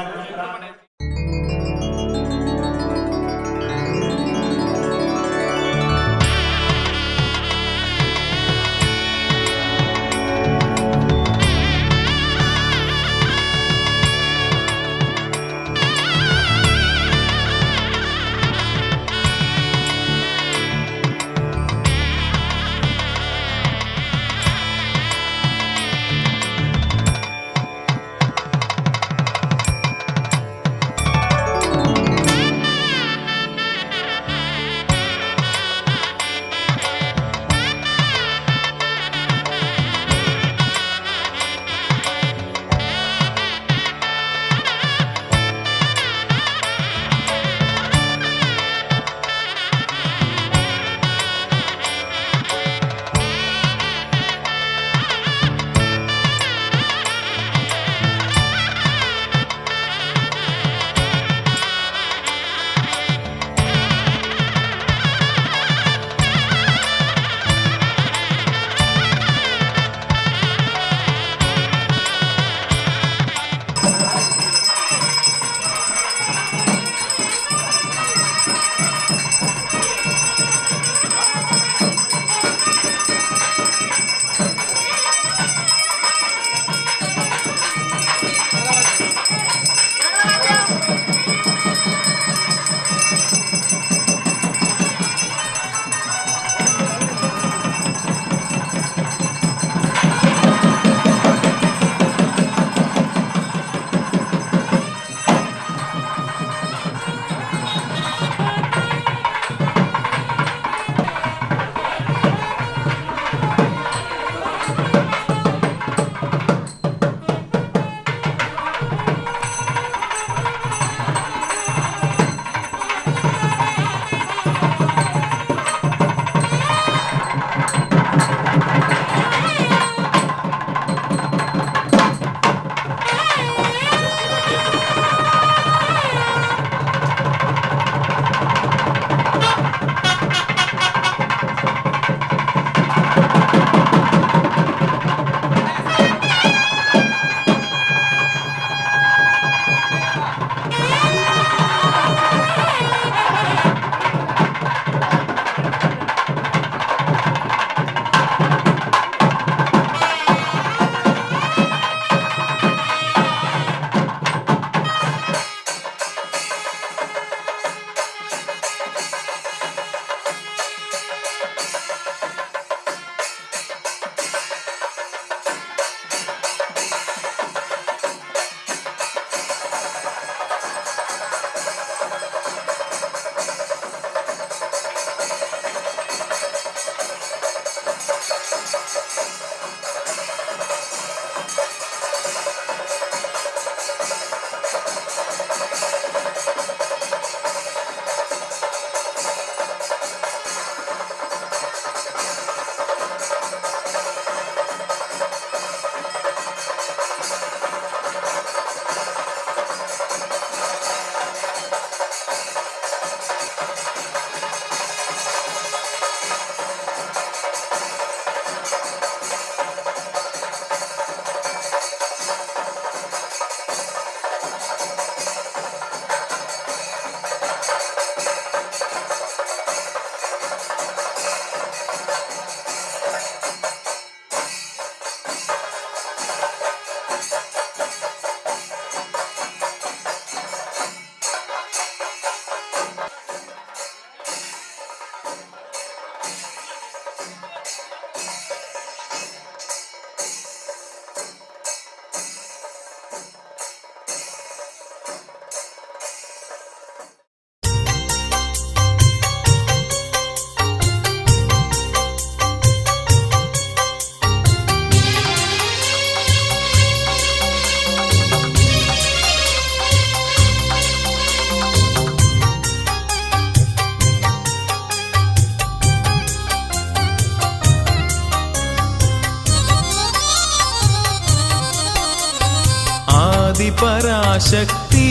പരാശക്തി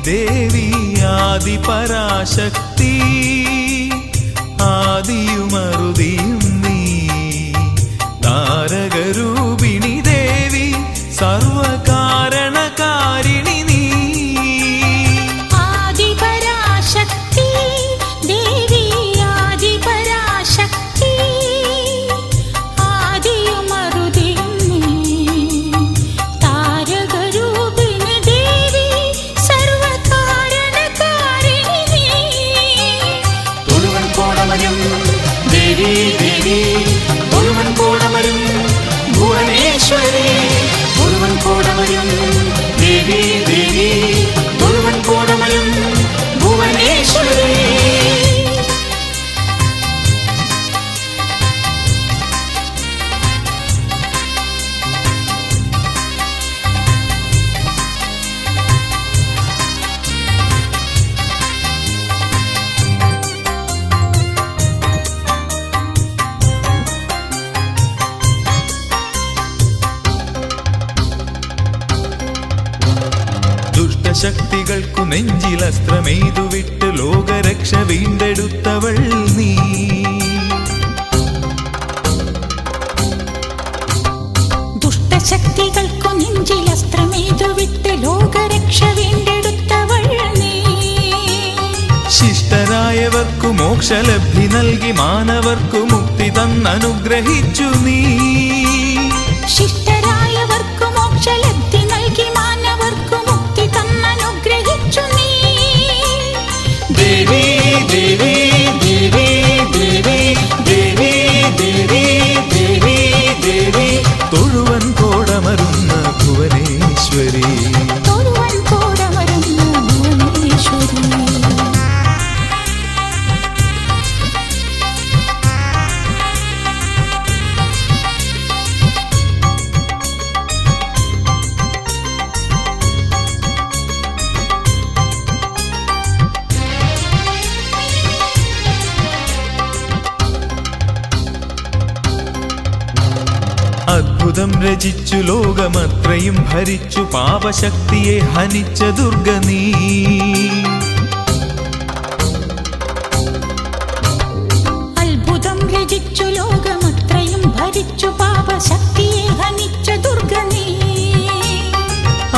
ദേവി ആദി പരാശക്തി ആദിയുമറുതിയും നീ താരകരൂപിണി ദേവി സർവകാരണകാരിണി നീ ആദിപരാശക്തി ദേവി ആദിപരാശക്തി ആദിയുമറുതിയും നീ താരകരൂപിണി ദേവി സർവകാരണകാരിണി നീ തൊഴുവൻ കോടമരും ദേവി ദേവി തൊഴുവൻ കോടമരും ഭുവനേശ്വരി തൊഴുവൻ കോടമരും ദേവി ദേവി തൊഴുവൻ കോടമരും ഭുവനേശ്വരി ദുഷ്ടശക്തികൾക്കു നെഞ്ചിലസ്ത്രമെയ്തു വിട്ട് ലോകരക്ഷ വീണ്ടെടുത്തവൾ നീ ദുഷ്ടശക്തികൾക്കു നെഞ്ചിലസ്ത്രമെയ്തു വിട്ട് ലോകരക്ഷ വീണ്ടെടുത്തവൾ നീ ശിഷ്ടരായവർക്കു മോക്ഷലബ്ധി നൽകി മാനവർക്കു മുക്തി തന്നനുഗ്രഹിച്ചു നീ ശിഷ്ടരായവർക്കു മോക്ഷലബ്ധി നൽകി മാനവർക്കു മുക്തി തന്നനുഗ്രഹിച്ചു നീ ദേവി ദേവി ദേവി ദേവി ദേവി ദേവി ദേവി ദേവി തൊഴുവൻ കോടമരുന്ന ഭുവനേശ്വരി തൊഴുവൻ കോടമരുന്ന ഭുവനേശ്വരി അത്ഭുതം രചിച്ചു ലോകമത്രയും ഭരിച്ചു പാപശക്തിയെ ഹനിച്ച ദുർഗ നീ അത്ഭുതം രചിച്ചു ലോകമത്രയും ഭരിച്ചു പാപശക്തിയെ ഹനിച്ച ദുർഗ നീ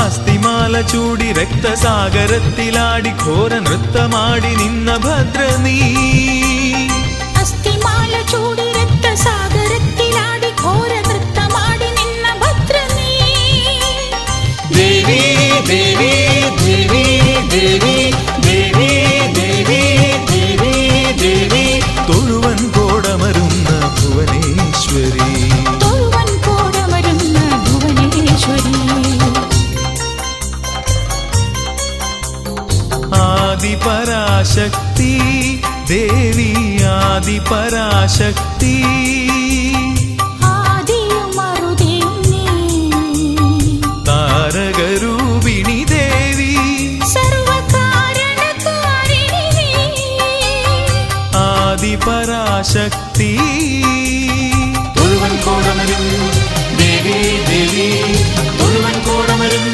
അസ്ഥിമാല ചൂടി രക്തസാഗരത്തിലാടി ഘോര നൃത്തമാടി നിന്ന ഭദ്ര നീ അസ്ഥിമാല ചൂടി രക്തസാഗരത്തിലാടി ഘോര നൃത്തമാടി നിന്ന ഭദ്ര നീ ദേവി ദേവി ദേവി ദേവി ദേവി ദേവി ദേവി ദേവി തൊഴുവൻ കോടമരുന്ന ഭുവനേശ്വരി തൊഴുവൻ കോടമരുന്ന ഭുവനേശ്വരി ആദി പരാശക്തി ദേവി ആദി പരാശക്തി ആദിയുമറുതിയും നീ താരകരൂപിണി ദേവി സർവകാരണകാരിണി നീ ആദി പരാശക്തി തൊഴുവൻ കോടമരും ദേവി ദേവി തൊഴുവൻ കോടമരും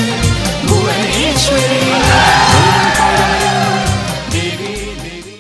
ഭുവനേശ്വരി തൊഴുവൻ കോടമരും ദേവി ദേവി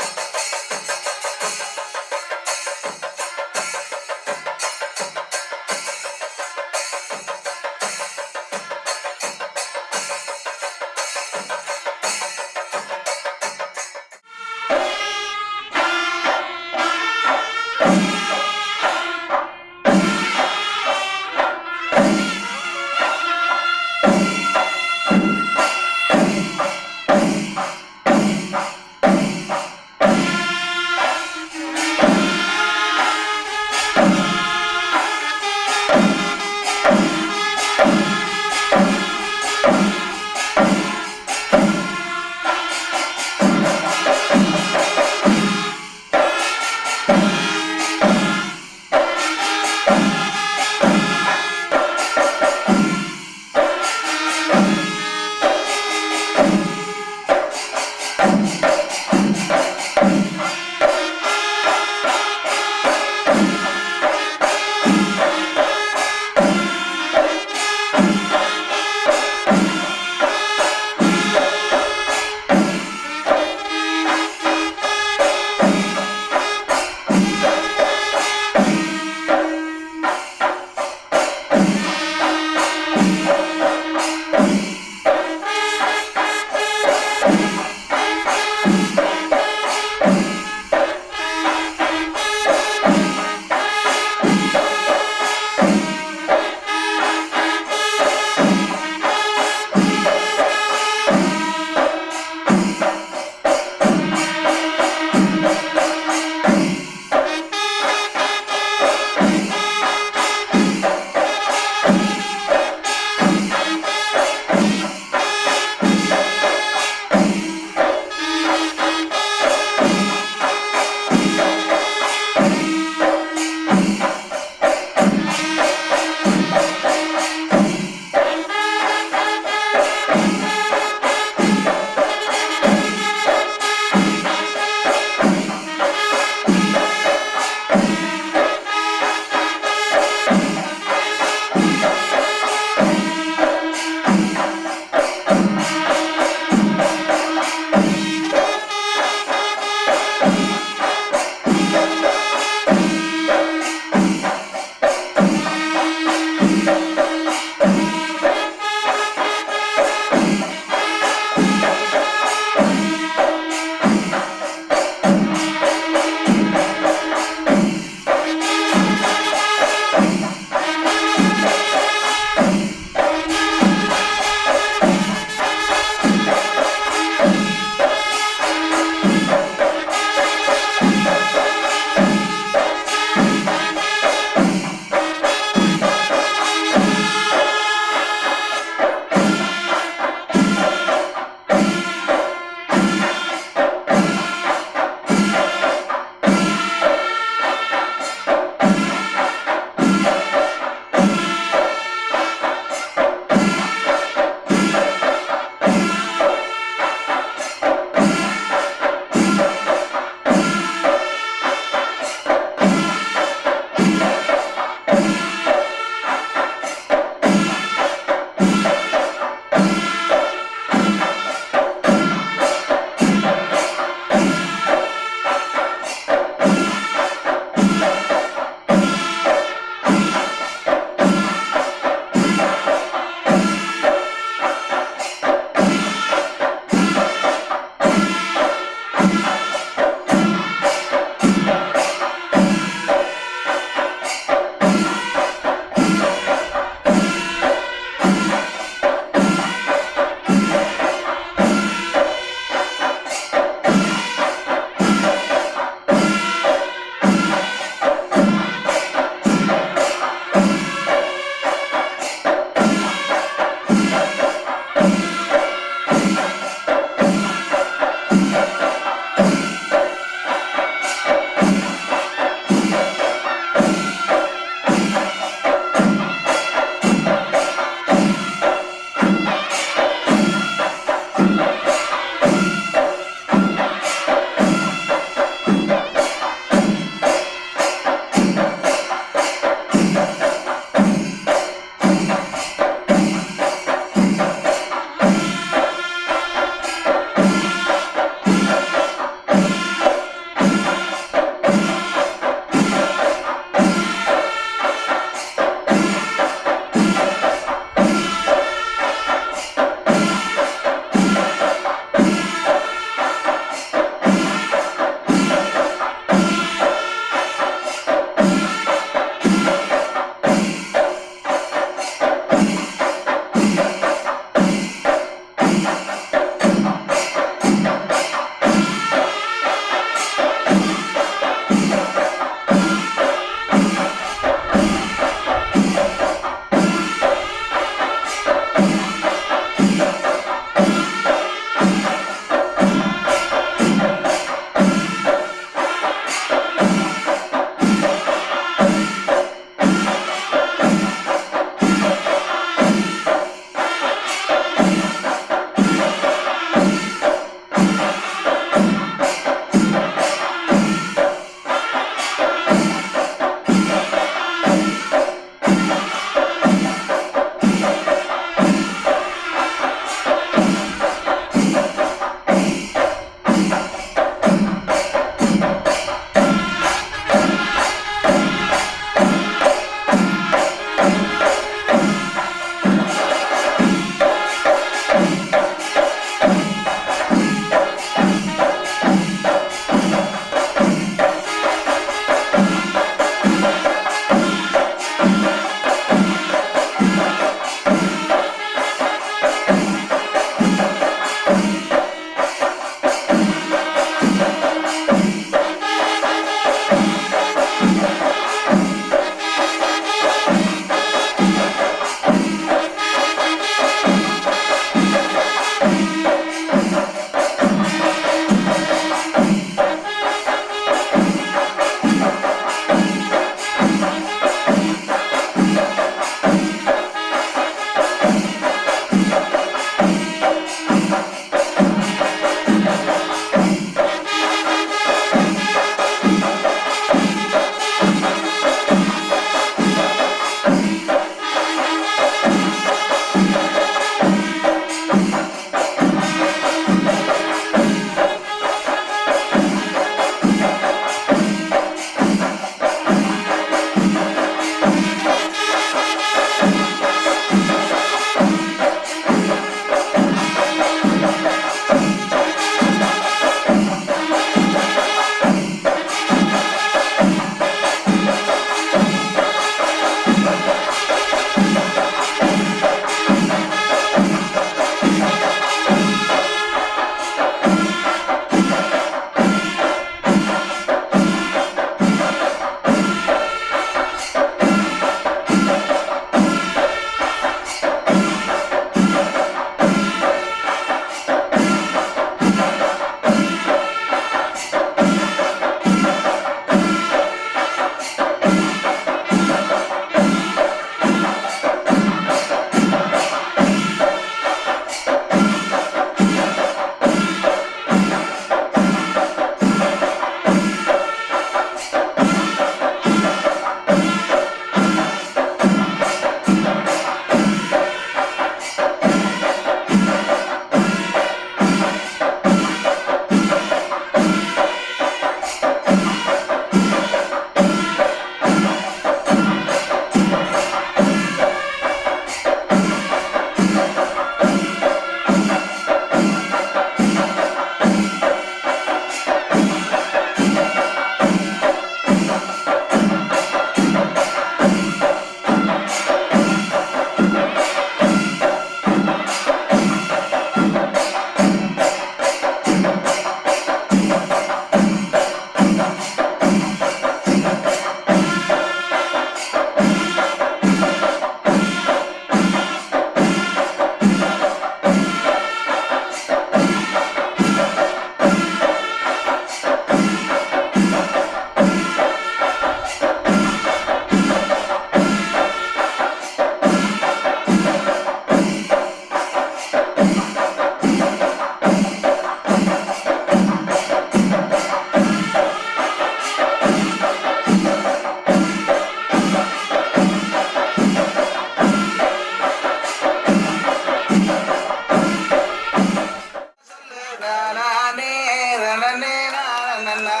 நன்னா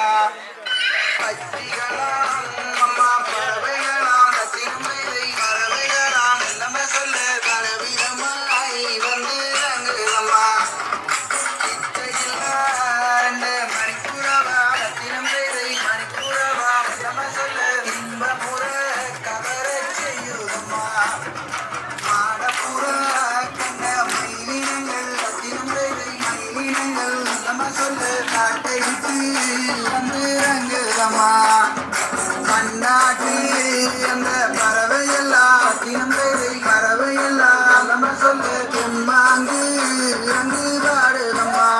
பச்சிகளாம் அம்மா பறவைகளாம் ரத்தினமேதை பறவைகளாம் எல்லாமே சொல்ல பலவிதமாய் வந்து அங்குதம்மா இச்சையில்லா ரெண்டு மணிப்புறவா ரத்தினமேதை மணிப்புறவா எல்லாமே சொல்ல இன்பமுற கவரை செய்யுதம்மா மாடப்புற கண்ட மயிலினங்கள் ரத்தினமேதை மயிலினங்கள் எல்லாமே சொல்ல காட்டை விட்டு வந்து ரங்குதம்மா கண்ணாட்டி அந்த பறவையெல்லாம் ரத்தினமேதை பறவையெல்லாம் நம்ம சொல்ல கும்பாங்கு இறங்கு பாடுதம்மா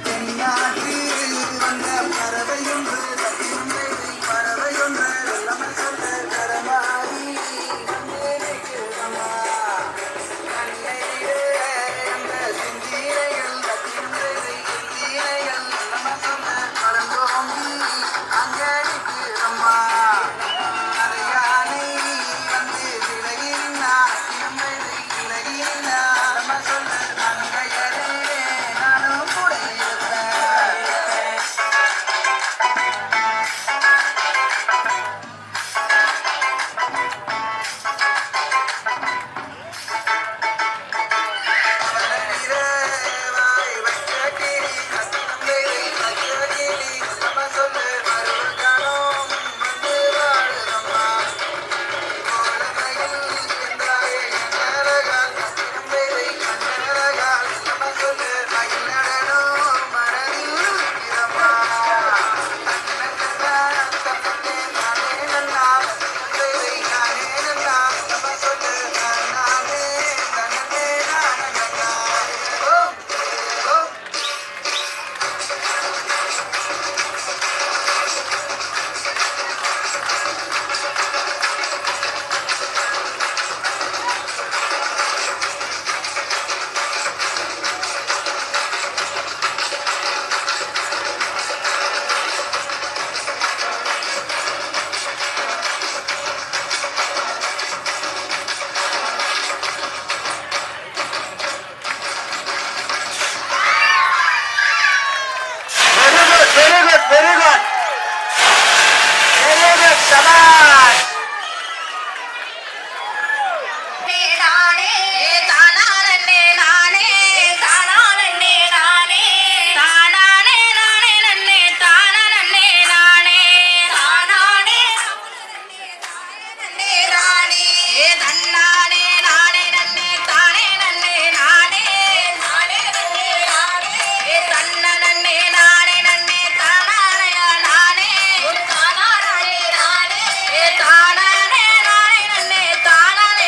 தென்னாட்டி வந்த பறவையொன்று ரத்தினமேதை பறவையொன்று நம்ம சொல்ல கடமாடி வந்து நிற்குதம்மா கண்ணையிலே அந்த சிந்திரைகள் ரத்தினமேதை சிந்திரைகள் நம்ம சொல்ல கலந்தோங்கி அங்க நிற்குதம்மா அரையானை வந்து விலகினா ரத்தினமேதை விலகினா நம்ம சொல்ல அங்கையரே நானும் கூட இருப்பேன் வாய் வச்ச கிளி ரத்தினமேதை வச்ச கிளி நம்ம சொல்ல மறுகாலம் வந்து வாழுதம்மா கோலமையில் என்றாயே கண்ணழகால் ரத்தினமேதை கண்ணழகால் நம்ம சொல்ல மகிழ்நடனம் மனதில் இருக்கிறம்மா தப்பத்தே நானே நன்னா ரத்தினமேதை நானே நன்னா நம்ம சொல்ல நானே தன்னே நானே நன்னா ஓ ஓ Very good. Shabash.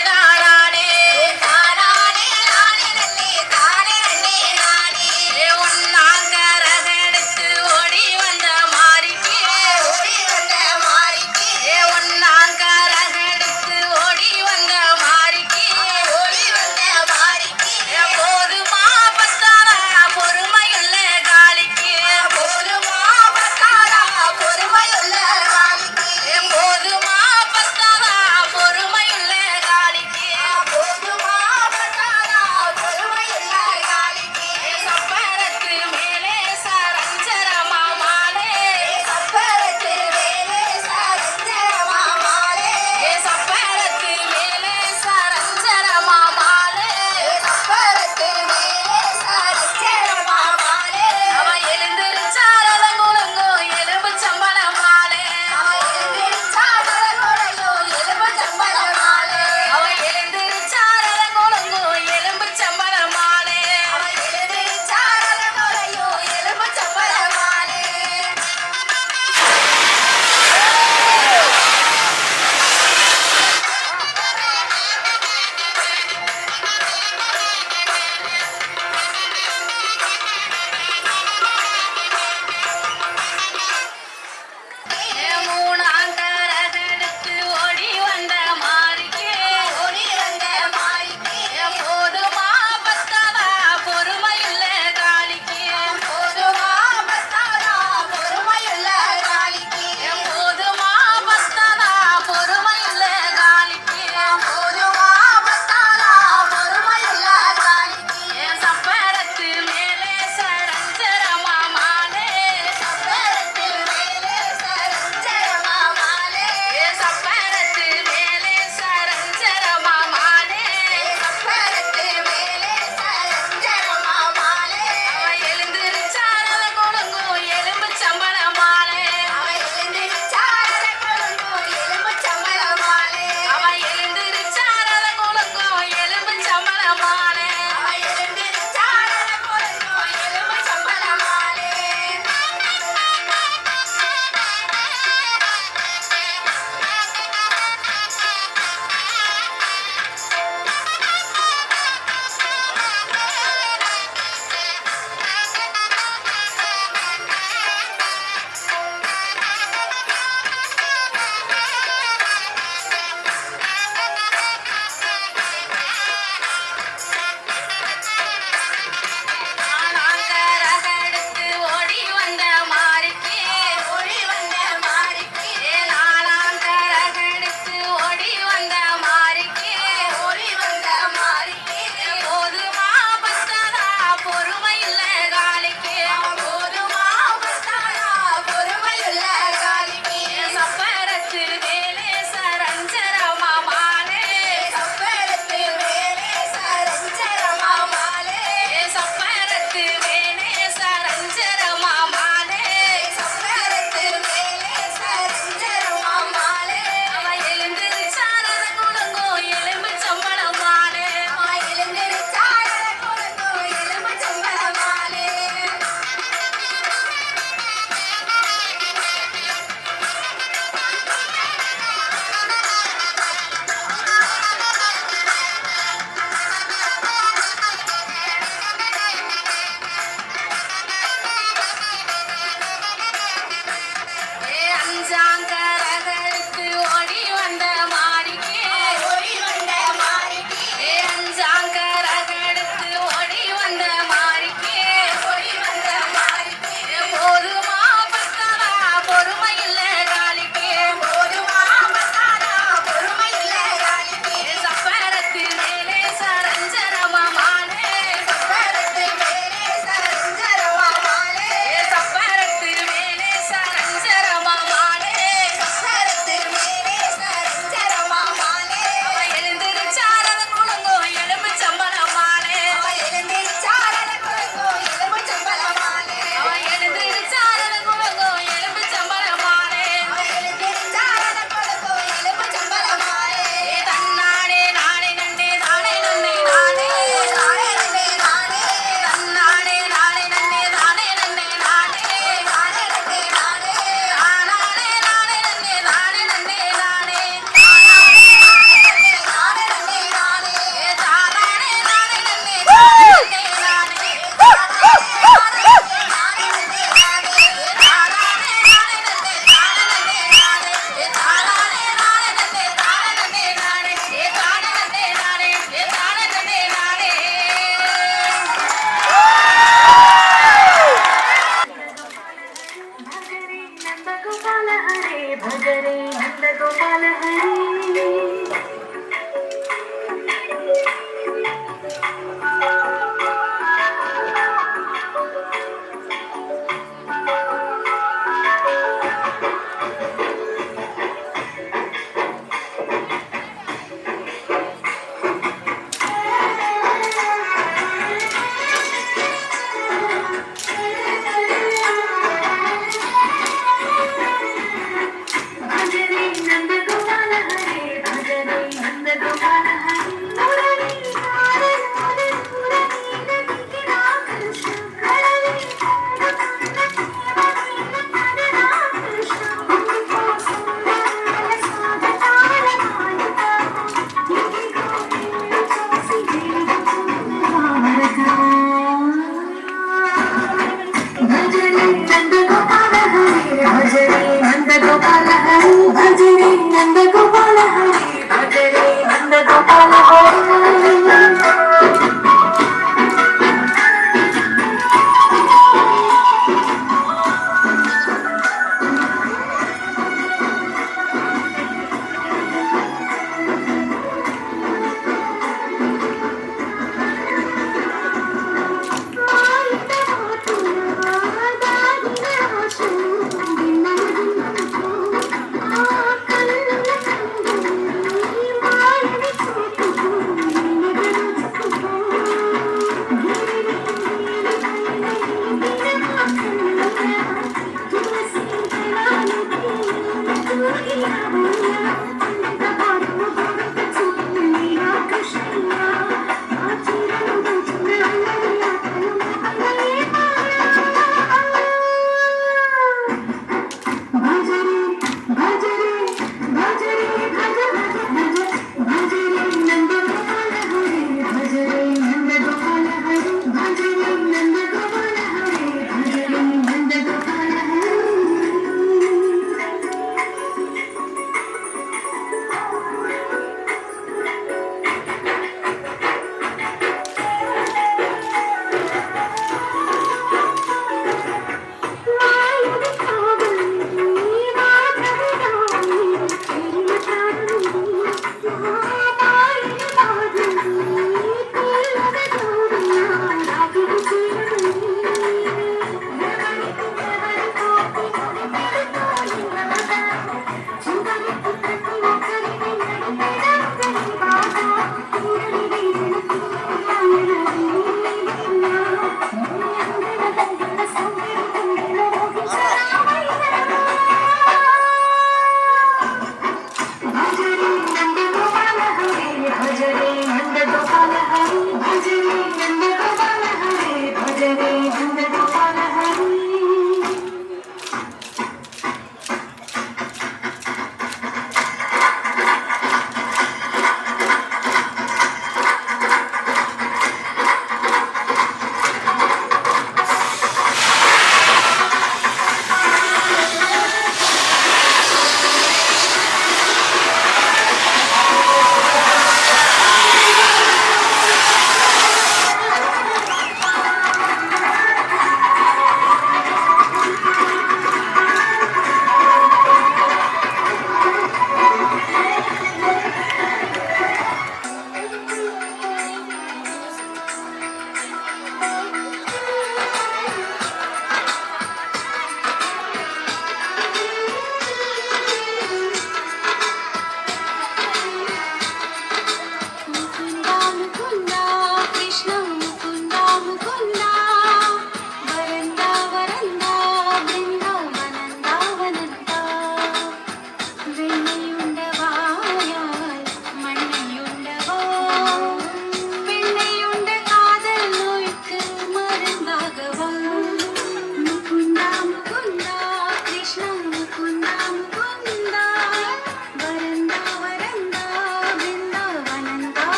தானே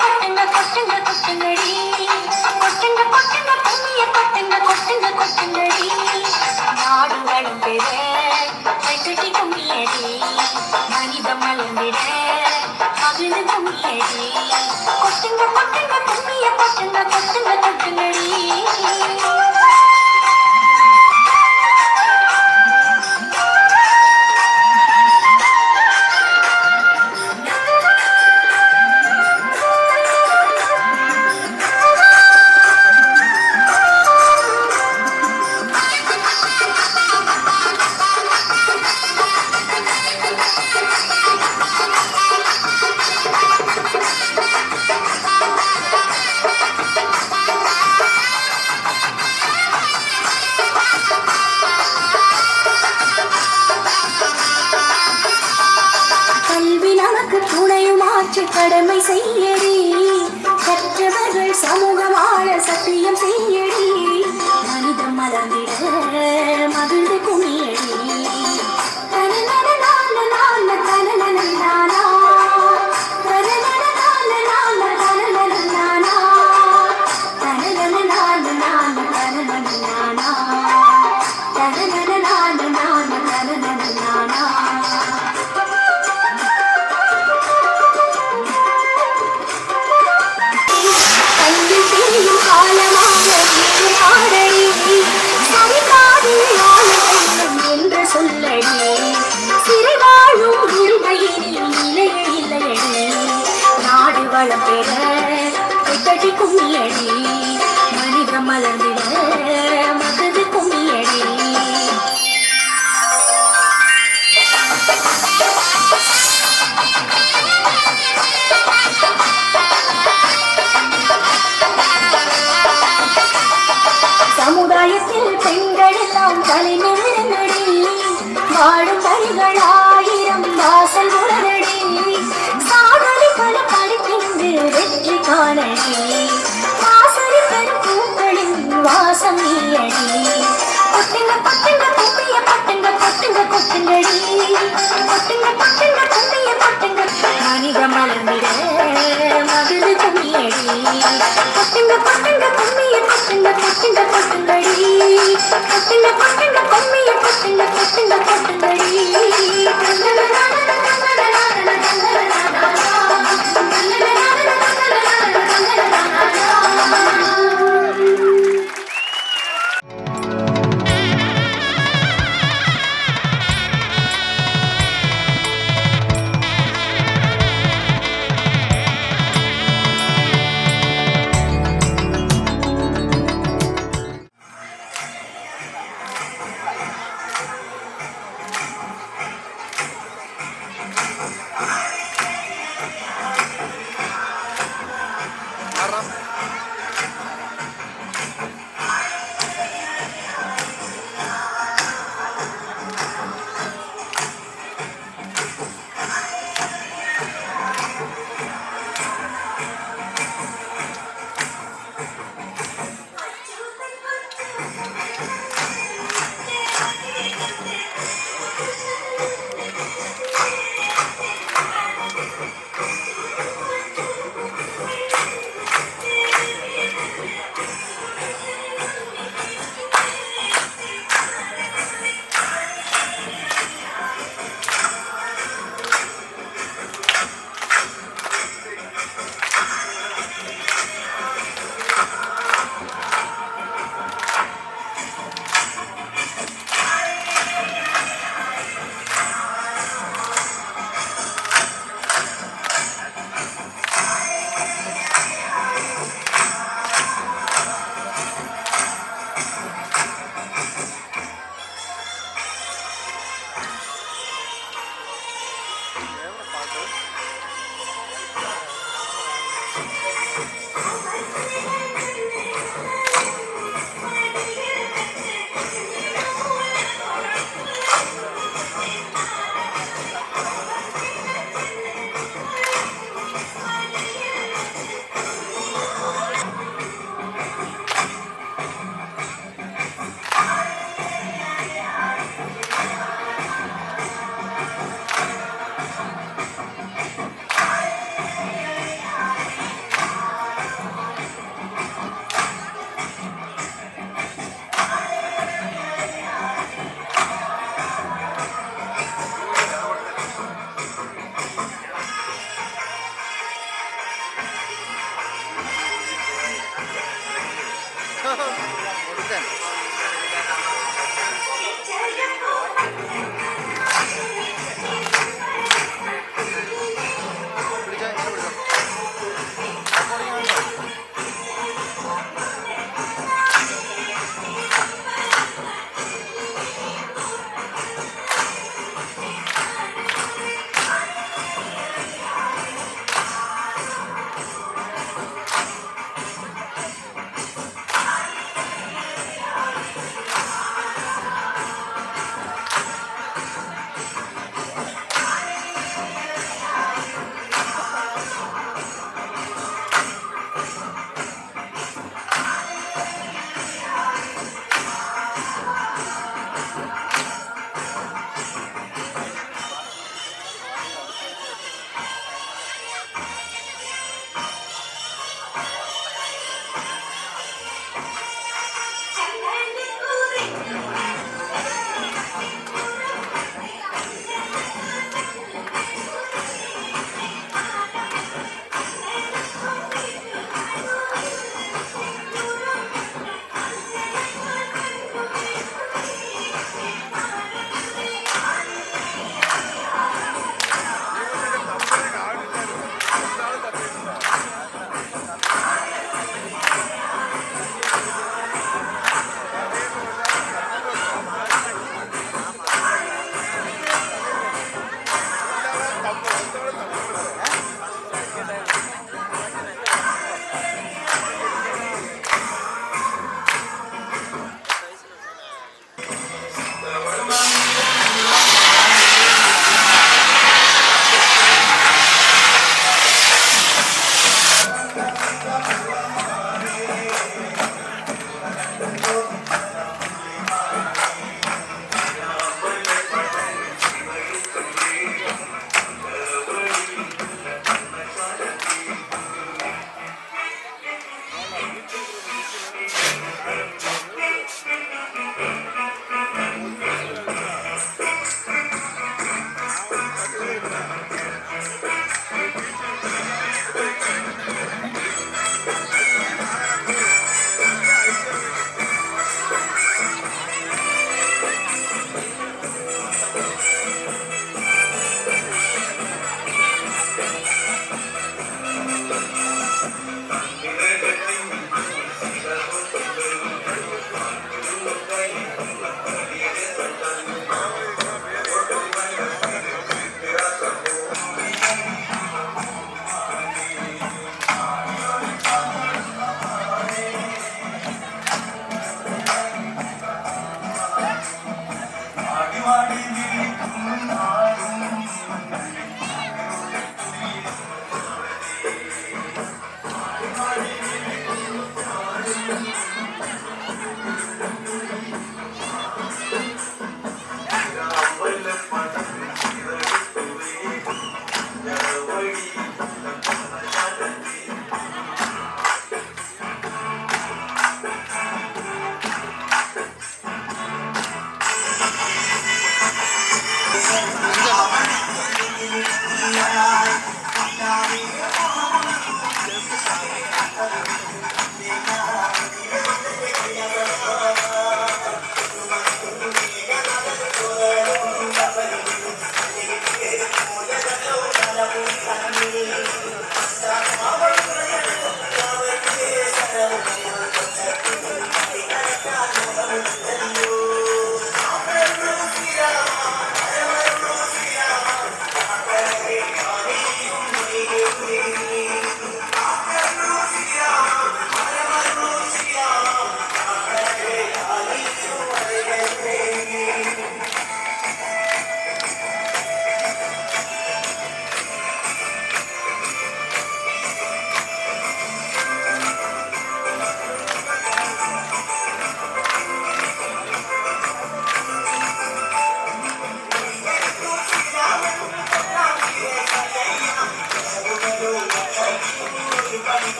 கொட்டுங்க கொட்டுங்க கொட்டுங்கடி கொட்டுங்க கொட்டுங்க கும்மிய கொட்டுங்க கொட்டுங்க கொட்டுங்கடி நாடு வளர்ந்திட கைகட்டி கும்மியடி மனிதம் மலர்ந்திட மகிழ்ந்து கும்மியடி கொட்டுங்க கொட்டுங்க கும்மிய கொட்டுங்க கொட்டுங்க கொட்டுங்கடி கடமை செய்யடி கற்றவர்கள் சமூகம் ஆள சத்தியம் செய்யடி மனிதம் மலர்ந்திட மகிழ்ந்து குமியடி வளம் பெற கைகட்டி கும்மியடி மனிதம் மலர்ந்திட மகிழ்ந்து கும்மியடி சமுதாயத்தில் பெண்கள் எல்லாம் தலை நிமிர்ந்தடி வாழும் வரிகளாயிரம் வாசல் உடனடி சாதனை பல படிக்கின்ற வெற்றி காணடி வாசல் பெரும் பூக்களின் வாசம் நீயடி கொட்டுங்க கொட்டுங்க கும்மிய கொட்டுங்க கொட்டுங்க கொட்டுங்கடி கொட்டுங்க கொட்டுங்க கும்மிய கொட்டுங்க மனிதம் மலர்ந்திட மகிழ்ந்து கும்மியடி கொட்டுங்க கொட்டுங்க கும்மிய கொட்டுங்க கொட்டுங்க கொட்டுங்கடி கொட்டுங்க கொட்டுங்க கும்மிய கொட்டுங்க கொட்டுங்க கொட்டுங்கடி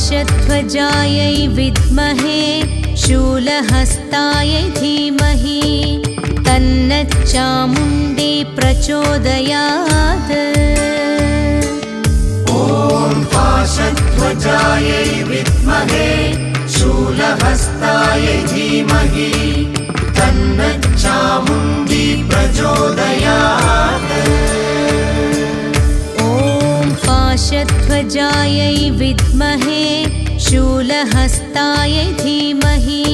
पाशध्वजायै विद्महे शूलहस्तायै धीमहि तन्नच्चामुण्डी प्रचोदयात्। ॐ पाशध्वजायै विद्महे शूलहस्तायै धीमहि तन्नच्चामुण्डी प्रचोदयात्। पाशध्वजायै विद्महे शूलहस्तायै धीमहि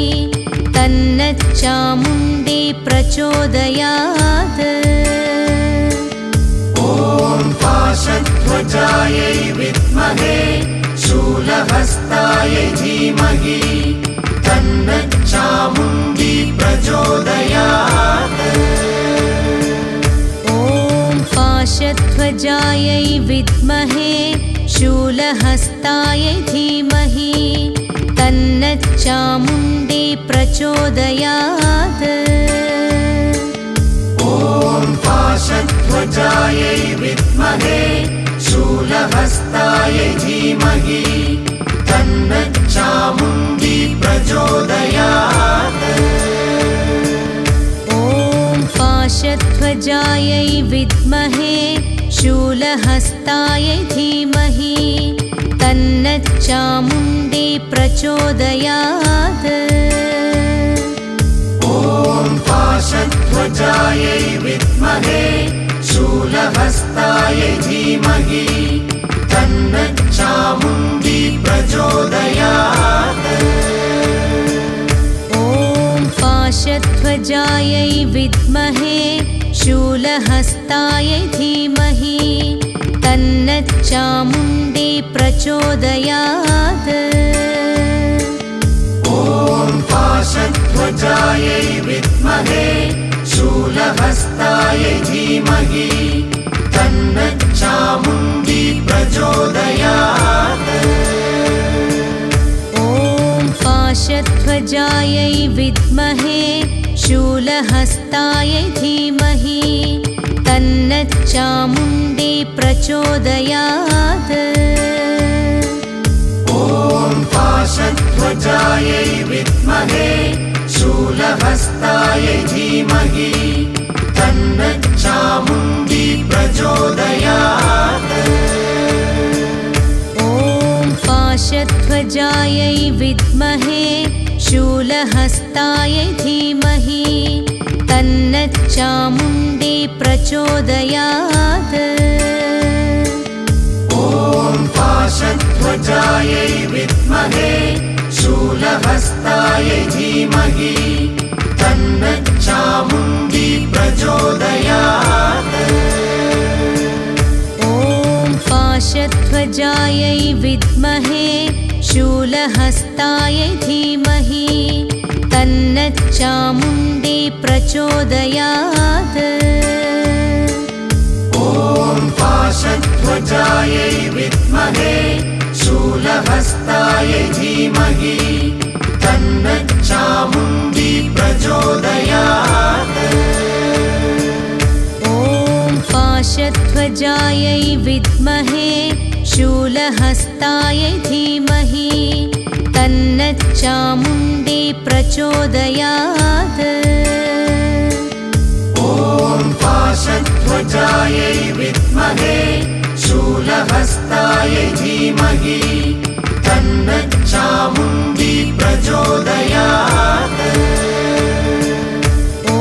तन्नच्चामुण्डी प्रचोदयात्। ॐ पाशध्वजायै विद्महे शूलहस्तायै धीमहि तन्नच्चामुण्डी प्रचोदयात्। पाशध्वजायै विद्महे शूलहस्तायै धीमहि तन्नच्चामुण्डी प्रचोदयात्। ॐ पाशध्वजायै विद्महे शूलहस्तायै धीमहि तन्नच्चामुण्डी प्रचोदयात्। पाशध्वजायै विद्महे शूलहस्तायै धीमहि तन्नच्चामुण्डी प्रचोदयात्। ॐ पाशध्वजायै विद्महे शूलहस्तायै धीमहि तन्नच्चामुण्डी प्रचोदयात्। पाशध्वजायै विद्महे शूलहस्तायै धीमहि तन्नच्चामुण्डी प्रचोदयात्। ॐ पाशध्वजायै विद्महे शूलहस्तायै धीमहि तन्नच्चामुण्डी प्रचोदयात्। पाशध्वजायै विद्महे शूलहस्तायै धीमहि तन्नच्चामुण्डी प्रचोदयात्। ॐ पाशध्वजायै विद्महे शूलहस्तायै धीमहि तन्नच्चामुण्डी प्रचोदयात्। पाशध्वजायै विद्महे शूलहस्तायै धीमहि तन्न तन्नच्चामुण्डी प्रचोदयात् ॐ पाशध्वजायै विद्महे शूलहस्तायै धीमहि तन्नच्चामुण्डी प्रचोदयात् ॐ पाशध्वजायै विद्महे शूलहस्तायै धीमहि तन्नच्चामुण्डी प्रचोदयात् ॐ पाशध्वजायै विद्महे शूलहस्तायै धीमहि तन्नच्चामुण्डी प्रचोदयात् ॐ पाशध्वजायै विद्महे शूलहस्तायै धीमहि तन्नच्चामुण्डी प्रचोदयात् ॐ पाशध्वजायै विद्महे शूलहस्तायै धीमहि तन्नच्चामुण्डी प्रचोदयात् ॐ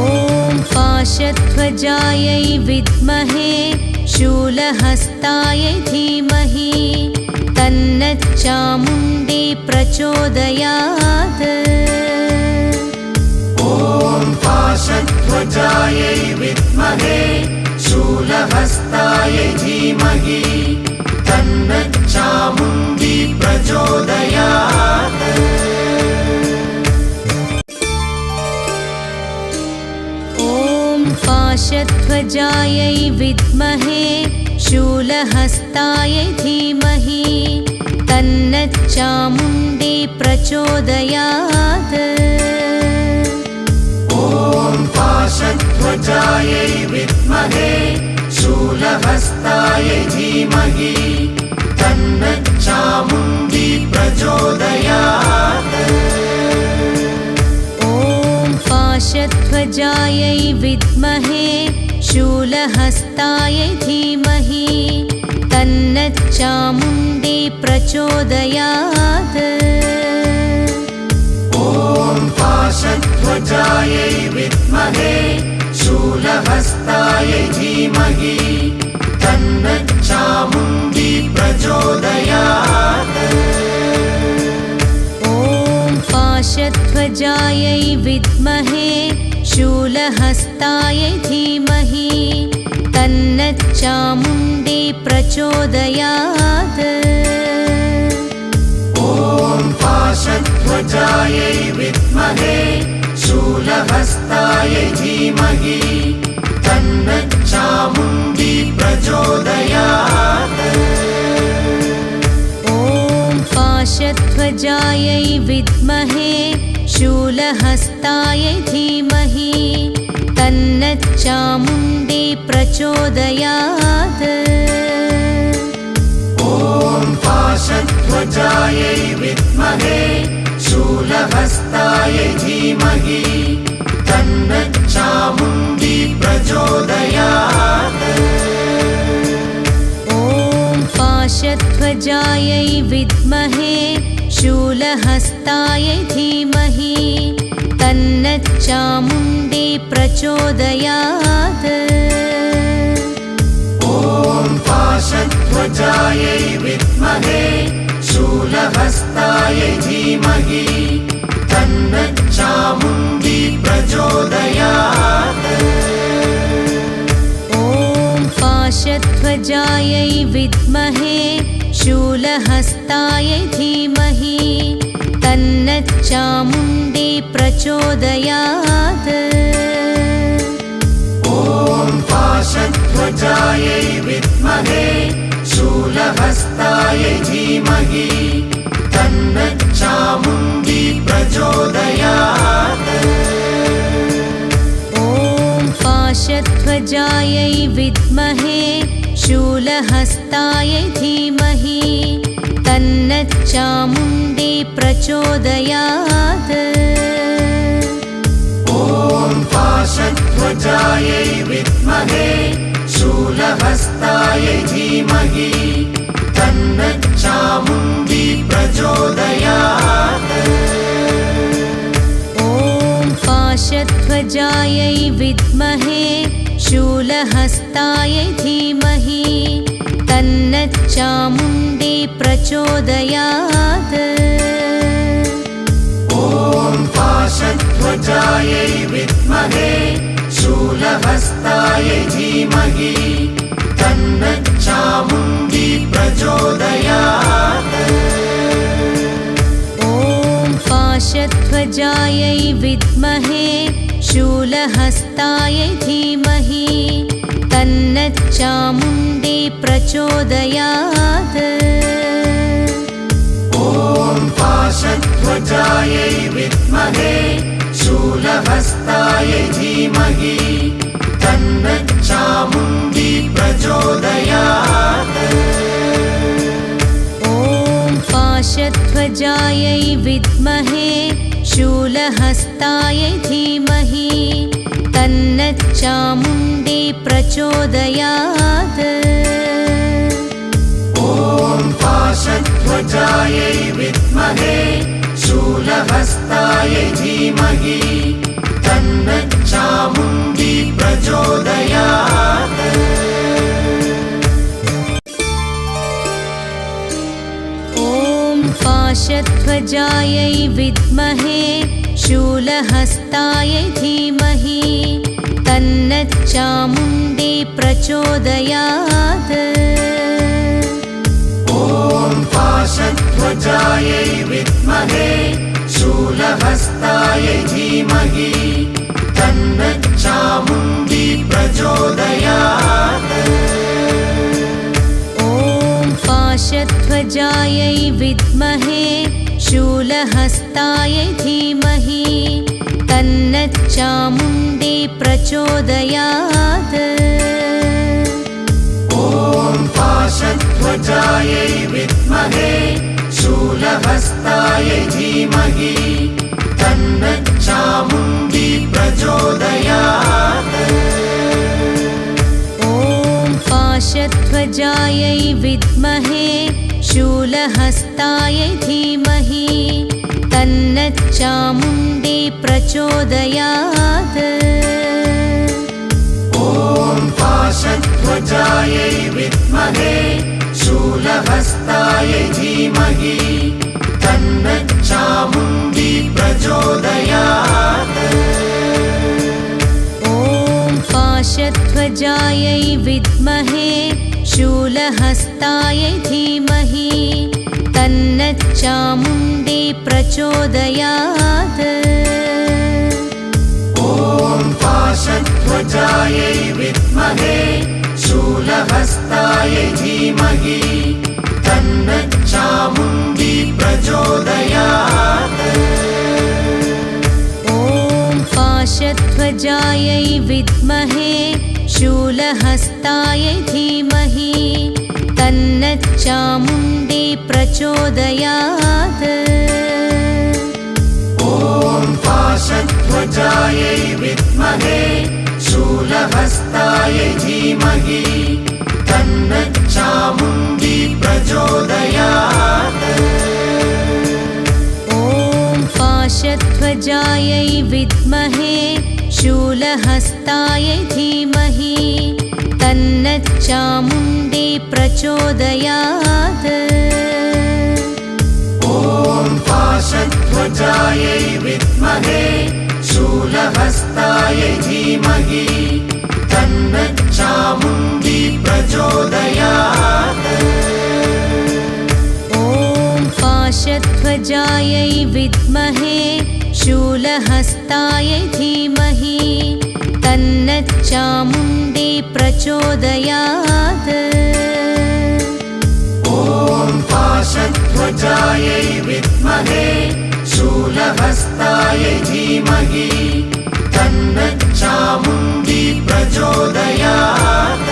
पाशध्वजायै विद्महे शूलहस्तायै धीमहि तन्नच्चामुण्डी प्रचोदयात् ॐ पाशध्वजायै विद्महे शूलहस्तायै धीमहि तन्नच्चामुण्डी प्रचोदयात् ॐ पाशध्वजायै विद्महे शूलहस्तायै धीमहि तन्नच्चामुण्डी प्रचोदयात् ॐ पाशध्वजायै विद्महे शूलहस्तायै धीमहि तन्नच्चामुण्डी प्रचोदयात् ॐ पाशध्वजायै विद्महे शूलहस्तायै धीमहि तन्नच्चामुण्डी प्रचोदयात् ॐ पाशध्वजायै विद्महे शूलहस्तायै धीमहि तन्नच्चामुण्डी प्रचोदयात् ॐ पाशध्वजायै विद्महे शूलहस्तायै धीमहि तन्नच्चामुण्डी प्रचोदयात् ॐ पाशध्वजायै विद्महे शूलहस्तायै धीमहि तन्नच्चामुण्डी प्रचोदयात् ॐ पाशध्वजायै विद्महे शूलहस्तायै धीमहि तन्नच्चामुण्डी प्रचोदयात् ॐ पाशध्वजायै विद्महे शूलहस्तायै धीमहि तन्नच्चामुण्डी प्रचोदयात् ॐ पाशध्वजायै विद्महे शूलहस्तायै धीमहि तन्नच्चामुण्डी प्रचोदयात् ॐ पाशध्वजायै विद्महे शूलहस्तायै धीमहि तन्नच्चामुण्डी प्रचोदयात् ॐ पाशध्वजायै विद्महे शूलहस्तायै धीमहि तन्नच्चामुण्डी प्रचोदयात् ॐ पाशध्वजायै विद्महे शूलहस्तायै धीमहि तन्नच्चामुण्डी प्रचोदयात् ॐ पाशध्वजायै विद्महे शूलहस्तायै धीमहि तन्नच्चामुण्डी प्रचोदयात् ॐ पाशध्वजायै विद्महे शूलहस्तायै धीमहि तन्नच्चामुण्डी प्रचोदयात् पाशध्वजायै विद्महे शूलहस्तायै धीमहि तन्नच्चामुण्डी प्रचोदयात्। ॐ पाशध्वजायै विद्महे शूलहस्तायै धीमहि तन्नच्चामुण्डी प्रचोदयात्। ॐ पाशध्वजायै विद्महे शूलहस्तायै धीमहि तन्नच्चामुण्डी प्रचोदयात्। ॐ पाशध्वजायै विद्महे शूलहस्तायै धीमहि तन्नच्चामुण्डी प्रचोदयात्। ॐ पाशध्वजायै विद्महे शूलहस्तायै धीमहि तन्नच्चामुण्डी प्रचोदयात्। ॐ पाशध्वजायै विद्महे शूलहस्तायै धीमहि तन्नच्चामुण्डी प्रचोदयात्। ॐ पाशध्वजायै विद्महे शूलहस्तायै धीमहि तन्नच्चामुण्डी प्रचोदयात्। ॐ पाशध्वजायै विद्महे शूलहस्तायै धीमहि तन्नच्चामुण्डी प्रचोदयात्। ॐ पाशध्वजायै विद्महे शूलहस्तायै धीमहि तन्नच्चामुण्डी प्रचोदयात्। ॐ पाशध्वजायै विद्महे शूलहस्तायै धीमहि तन्नच्चामुण्डी प्रचोदयात्। ॐ पाशध्वजायै विद्महे शूलहस्तायै धीमहि तन्नच्चामुण्डी प्रचोदयात्। ॐ पाशध्वजायै विद्महे शूलहस्तायै धीमहि तन्नच्चामुण्डी प्रचोदयात्। ॐ पाशध्वजायै विद्महे शूलहस्तायै धीमहि तन्नच्चामुण्डी प्रचोदयात्। ॐ पाशध्वजायै विद्महे शूलहस्तायै धीमहि तन्नच्चामुण्डी प्रचोदयात्। ॐ पाशध्वजायै विद्महे शूलहस्तायै धीमहि तन्नच्चामुण्डी प्रचोदयात्। ॐ पाशध्वजायै विद्महे शूलहस्तायै धीमहि तन्नच्चामुण्डी प्रचोदयात्। ॐ पाशध्वजायै विद्महे शूलहस्तायै धीमहि तन्नच्चामुण्डी प्रचोदयात्। ॐ पाशध्वजायै विद्महे शूलहस्तायै धीमहि तन्नच्चामुण्डी प्रचोदयात्। ॐ पाशध्वजायै विद्महे शूलहस्तायै धीमहि तन्नच्चामुण्डी प्रचोदयात्। ॐ पाशध्वजायै विद्महे शूलहस्तायै धीमहि तन्नच्चामुण्डी प्रचोदयात्।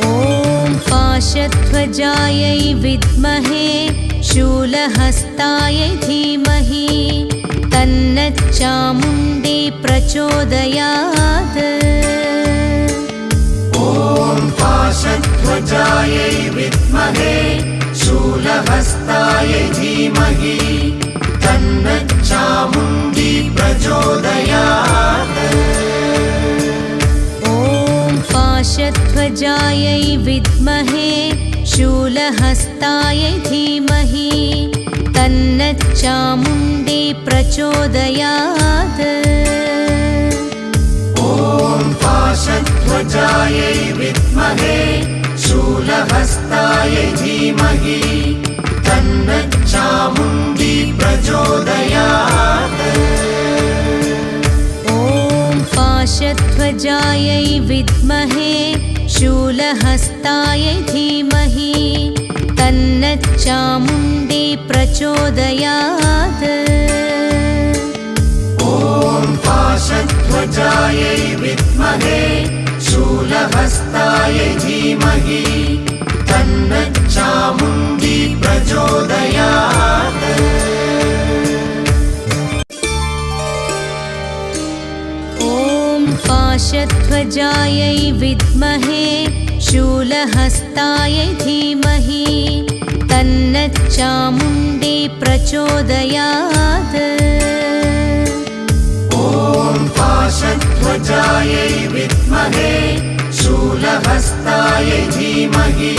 ॐ पाशध्वजायै विद्महे शूलहस्तायै धीमहि तन्नच्चामुण्डी प्रचोदयात्। ॐ पाशध्वजायै विद्महे शूलहस्तायै धीमहि तन्नच्चामुण्डी प्रचोदयात्। पाशध्वजायै विद्महे शूलहस्तायै धीमहि तन्नच्चामुण्डी प्रचोदयात् ॐ पाशध्वजायै विद्महे शूलहस्तायै धीमहि तन्नच्चामुण्डी प्रचोदयात् ॐ पाशध्वजायै विद्महे शूलहस्तायै धीमहि तन्नच्चामुण्डी प्रचोदयात् ॐ पाशध्वजायै विद्महे शूलहस्तायै धीमहि तन्नच्चामुण्डी प्रचोदयात् ॐ पाशध्वजायै विद्महे शूलहस्तायै धीमहि तन्नच्चामुण्डी प्रचोदयात् ॐ पाशध्वजायै विद्महे शूलहस्तायै धीमहि